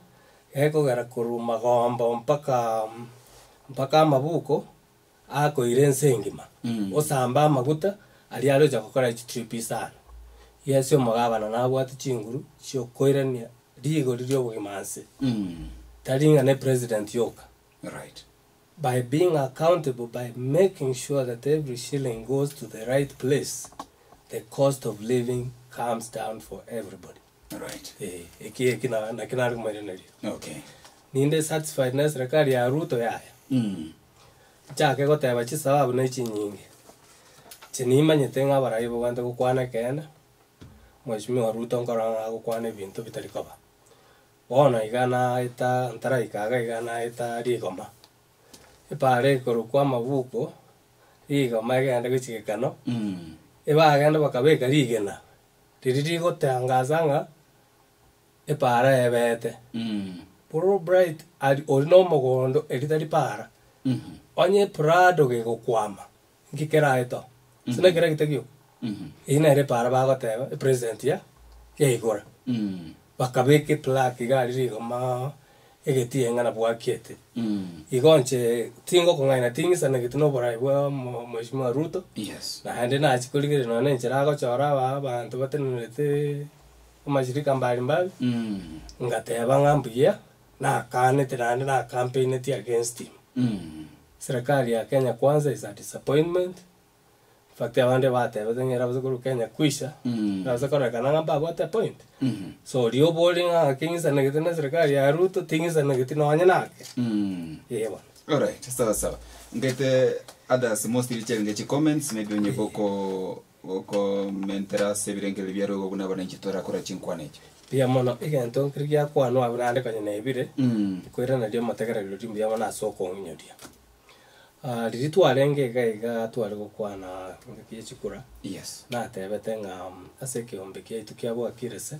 ekogera kuruma gombo mpaka mabuko ako irense ngima osamba maguta ali aloja kokora trip sana yesyo magabana nabwati chinguru chio koirania rigo ririo bugimanse taringa ne president yoka Right. by being accountable, by making sure that every shilling goes to the right place, the cost of living comes down for everybody. Right. Okay. Ninde satisfied na serikali ya Ruto yaya. Chake goteba chi sababu na chi nyingi. Chinima nyetenga Abarai bwante gukwana kena. Mheshimiwa Ruto nkoranga gukwana bintu bitarikoba. Bona igana ita ntara ikaga igana ita rigoma. Ipare korukwa mabuko rigoma igenda guchikano. Eba agenda bakabeka rigena. Tiriri gotangazanga ipara ebete. Puro bright ori no mogondo eritari para. Onye prado ge gokwama. Ngikera ito. Sina kera kitegyo. Ina ere para bagoteba president ya igora. Bakabeke plaque gari rigoma egeti engana bwakete. Igonche tingo kongaina tingisa na gitino Abarai bwa Mheshimiwa Ruto. Yes. Na hande na chikuligire no nenchera go chora abantu batenete amashirika mbali ngateba ngambuya na kane tirande na campaign against him. Serikali ya Kenya kwanza is a disappointment. Fact abande bateba tengera bazukuru Kenya kwisha. Bazakora kana ngamba bata point. So rio bowling akingisa na gitina serikali ya Ruto tingisa na gitina wanyanake. Yewa. All right. Sawa. Ngete others mostly challenge comments maybe onye boko mentera sebirengele byaro go kuna bana chitora kora chinkwanecho. Pia mono igento krigia kwa no abirande kanye na ibire. Kwera na dio mategera lodi bya mona soko nyodia. Didi twarenge gaiga twari gukwana ngiye chikura. Yes. Na tebete nga aseke ombeke itukia bwa kirese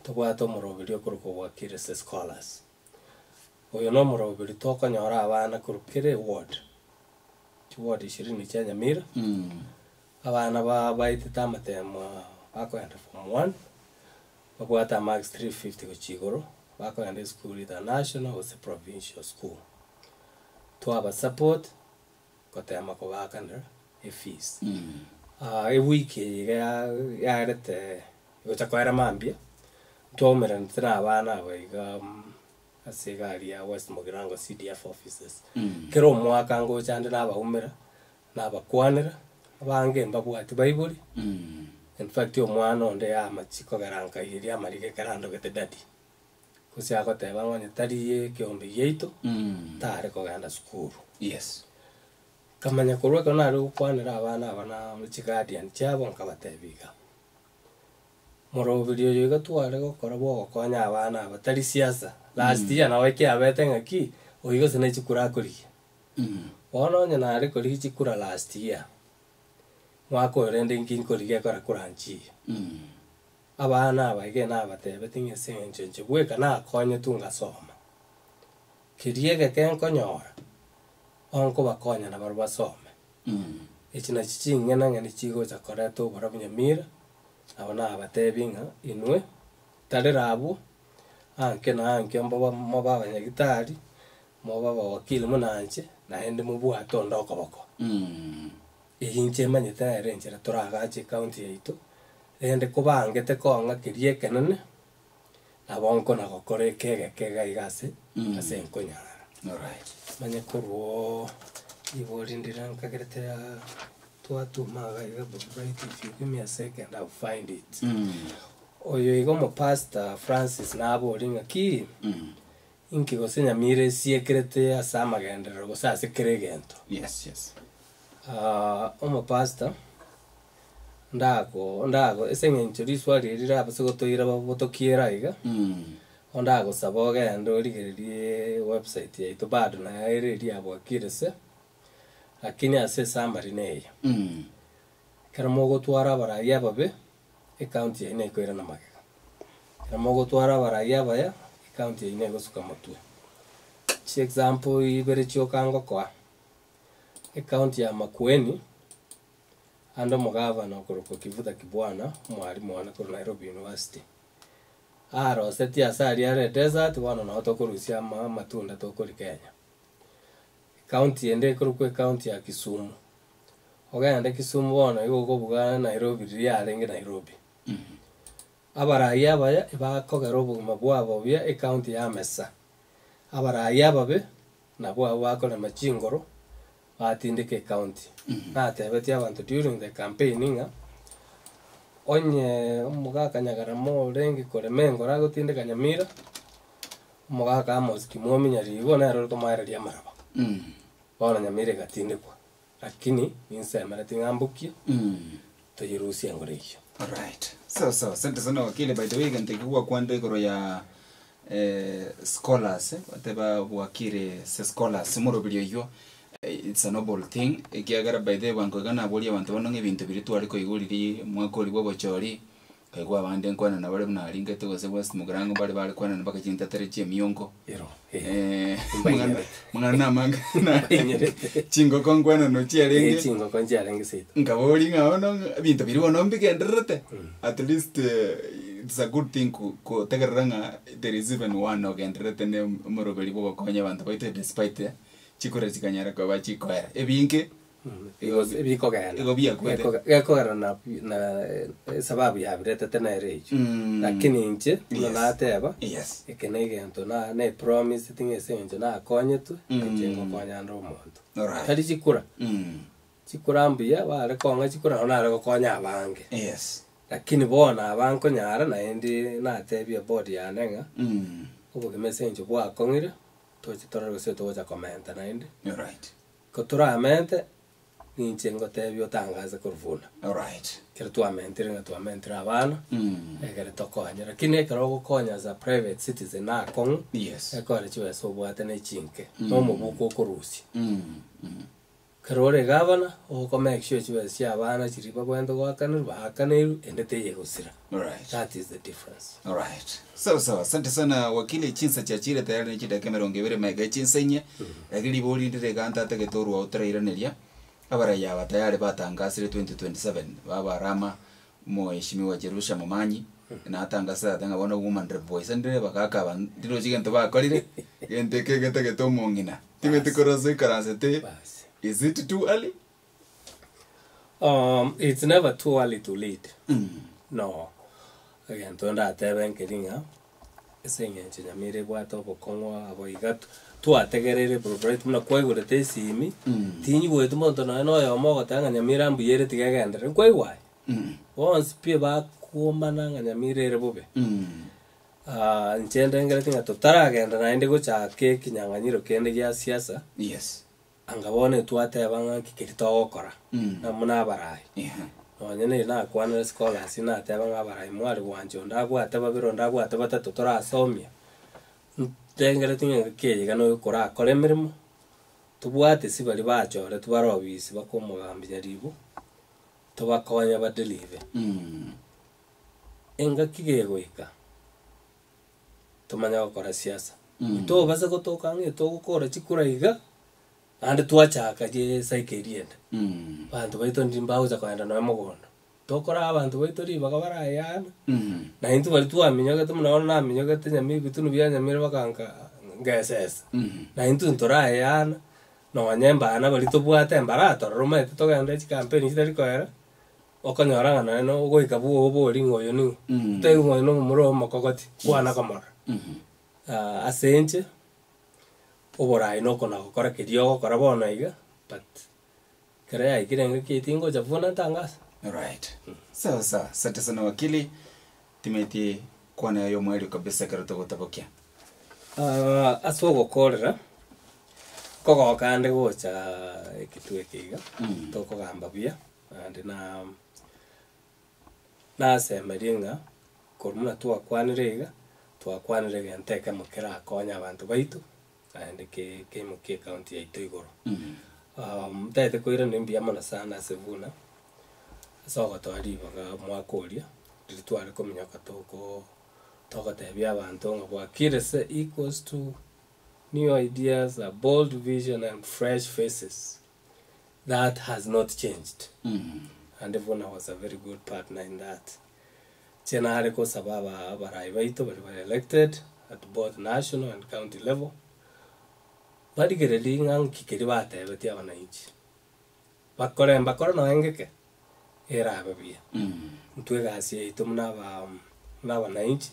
tobwato morobirio kuruko bwa kirese scholars. Oyo no morobiri toko nyora abana kurukire ward. Ward 20 cha Nyamira. Abana baitita matema bakoenda form 1. Babwata max 350 go chigoro. Bakoenda school international was a provincial school. To have a support kotema ko bakanda fees. A week ya rete go chakwera mambia. Tomera ntra abana baiga asigari ya West Mogirango CDF offices. Kero mwaka ngo chande na bahumira na bakwanira abange mbabwati Bible. In fact yo mwana onde ya machiko garanka iri amarike karando gete dadi. Kusia ko teba ngone tariye kiombe yeito. Tare ko ganda school. Yes. Kamanya kurwa kana ru kwanira abana mchigadian chabo nkabatebiga. Moro video yoga tware go korabo konya abana batari siasa. Last year na weke abete ngaki oigo sene chikura kuri. Ono nyana ari kuri chikura last year. Mwako rende nkin kuri ge kora kuranchi. Abana abage na batebe tinge senje bweka na konye tunga soma. Kiriege ken konyora. Onko bakonya na barba some. Ichina chichinge na ngani chigo cha koreto barabu Nyamira. Abana abatebinga inwe tare rabu anke mboba abanyagitari moba wakili munanche na hende mubu atondo okoboko ihinche manyeta renjera turagache county yaitu hende kubangete konga kirie kenene abonko na gokore kega igase ase nkonyara. All right. Manye kurwo iborindira nkagerete ya tuatuma gaiga bright. If you give me a second I'll find it. Oyo igomo pastor Francis na aboringa ki inki go Nyamira siekrete asama gendero go sase keregento. Yes. Omo pastor ndago esengencho riswali rira abasogotoira babotokiera iga ondago saboga ndorigererie website yaitu bado na yairi abwakirese lakini ase summary neyo kera mogotwara Abarai ababe account ya ine koira na magega kera mogotwara Abarai abaya account ya ine gosuka motwe chi example ibere chiokango kwa account ya Makueni ando mugavana okuruko Kivuta Kibwana mwalimu wana kuri Nairobi University seti asari are desert wana na otokurusia matunda tokuri Kenya county ende kuruko county ya Kisumu ogenda Kisumu wana yugo bugana Nairobi riarenge Nairobi Abarai abaya ibakogera obugima bwabo bya county ya Mesa Abarai ababe nabo abakora machingoro batindike county natebeti abantu during the campaigning onye umugaka Nyagaramo rengi kore mengo ragotindika Nyamira umugaka Amos Kimomi nyarigo na rero tomareria maraba bona Nyamira gatindikwa lakini ninsema natingambukia toyirusia ngorekyo. Alright, so asante sana wakili. By the way, ntakikuwa kwande koro ya scholars whatever wakire se scholars murobilyo yo. It's a noble thing. Ekiagara by the way ngogana aboli abantu banonge bintu biritu aliko iguliri mwakoli bobochori kaigwa bande nkwana na bale mnalinga to se west mugarango bale kwana nabaka chinta tereche miongo ero mwana manga chingo kongwana no chiarenge chingo konchiarenge sit ngaboli ngaono bintu biri bonombi kenderete at least it's a good thing ko tegeranga there is even one ogenderete ne morobeli bobo konya abantu baite despite chikora chikanyara kwa bachikoera ebinke ebiko gana egobia kwete gekora na sababu ya birete tena rejo lakini nje na ateba yes ekenege ento na promise tinge senjo na konyetu njengo konya ndo muntu alright kali chikura mbia wale konga chikura onare konya abange yes lakini bona abanko nyara na endi na atebia body ya nenga ubo kemesenjo bwa kongire tochitora gose toja comment na endi alright kotura amente ninjengo tebio tangaza kurvuna alright kero tu amentira abana egere tokonya lakini ekero gokonya za private citizen na kong yes ekore chiwe so bwate na chinke no mubuko kurusi kero re gavana o ko make sure chiwe sia abana chiriba bwendo gwakana bakaniru endete yegusira alright that is the difference alright so asante sana wakili chinsa chachire tayari ni chita kamera ongebere mega chinsenya agili boli ndire ganta tegetorwa utreiraneria Abarai yaba tayari batangasire 2027 baba rama mheshimiwa Jerusha Momanyi na atangasa atanga bona woman voice ndire bakaka ndiro chigento bakorire gente kegete getomongina timete korose karasete is it too early? It's never too early to lead. No. Again, tonda ateben keringa esengenche Nyamira bwato bokongwa aboigatu tuategerere progress muna kwaigurete simi tinyi bwetu monto no yomo gotanga Nyamira mbuyere tigegendere kwaigwa once pie ba kuomana Nyamira ere bobe nchende ngere tinga totaragenda na ende gocha ke kinyanganyiro kende gya siasa yes angabone tuatebanga kikirito gokora na muna Abarai nyene na kwana scholars na tebanga Abarai mwari wanjo ndagwate babiro ndagwate batatu torasomia tengere tinga keye no gukora koremerimo tubwate sibali bachore tubarobisi bakomugambya ribu tubakonya badelive enga kigegwika tumanya gukora siasa to basa gotoka nge to gukora chikuraiga ande tuachaka je saikerienda bantu baito ndimbaho za kwenda no mugondo tokora abantu baito riba kabarayana na intu bali tuamenyaga tumnaona na amenyaga Nyamira bitunu bya Nyamira bakanga ngeses na intu ntorayana no wanyemba ana bali tobwate mbarato roma tokenda chi campaign chitari kwera okonyoranga na no goika buo bori ngoyo ni tengo no muro makogoti kwana kamara asenche Oborai no kona gukora kirio gukora bona iga but karea ikirenga kitingo cha Vuna tangaza alright so asante sana wakili timeti kwana yo mweli kabisa karuto gutabokia aswo gokorera Koko kande gocha ekitwe kiga toko gamba bia and na semeringa korumuna twakwanirega nteke mukira akonya abantu baitu and ke muke county ya Itoigoro mtaite koira nimbia mana sana sevuna so twari baga mwakoria twari komenya katoko tebya abantu ngabwa kirese equals to new ideas, a bold vision and fresh faces. That has not changed. And Vuna was a very good partner in that. Chenare ko sababa Abarai waito were elected at both national and county level. Badi gereli ngang kikiri bate beti wananchi. Bakore no engeke era babia. Mtuega asie itumna na wananchi.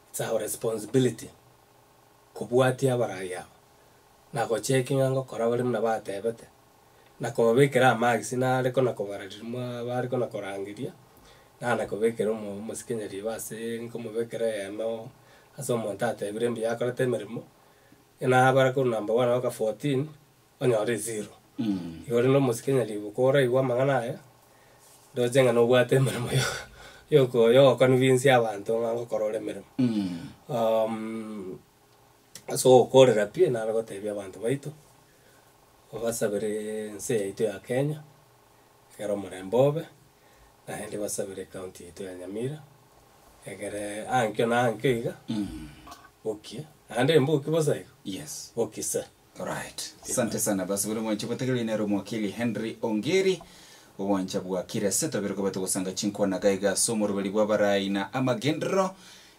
It's our responsibility. Kubuati Abarai yao na ko checking ango kora bari mna batebete na ko bekera magisi na ariko na ko bararimwa bariko na korangiria na ko bekera mu musikenyeri base ngo mu bekera no aso montate birembi yakora temerimo ina barako number 1 waka 14 onyore 0 yore no musikenyeri bukora iwa mangana ya dojenga no bwate merimo yo convince abantu ngo korore merimo so korera pia na algo tebya abantu baitu basabire nse ito ya Kenya kero murembobe na hindi basabire county ito ya Nyamira egere ankyo na ankiga okay ande mbuki bosaiko yes okay sir right asante sana basi buri mwanchi bategeli nero mwakili Henry Ongeri uwanja bwa kirese biriko batugusanga chinkwa na gaiga somo rubali bwa Abarai na amagendro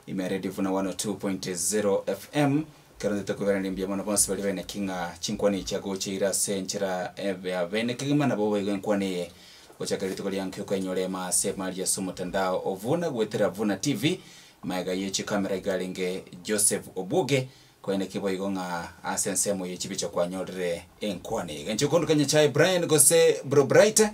imeredi Vuna 102.0 FM karande takubera nimbia mana bose bali bene kinga chinkwani chago chira senchira ya bene kigimana bobo igwenkwani ochakalito kali yankyo kanyole ma semali ya sumo tandao ovuna gwetera Vuna TV maiga yechi kamera igalinge Joseph Obuge kwene kibo igonga asensemo yechi bicho kwa nyolre enkwani gancho kondo kanya chai Brian Gose Bro Bright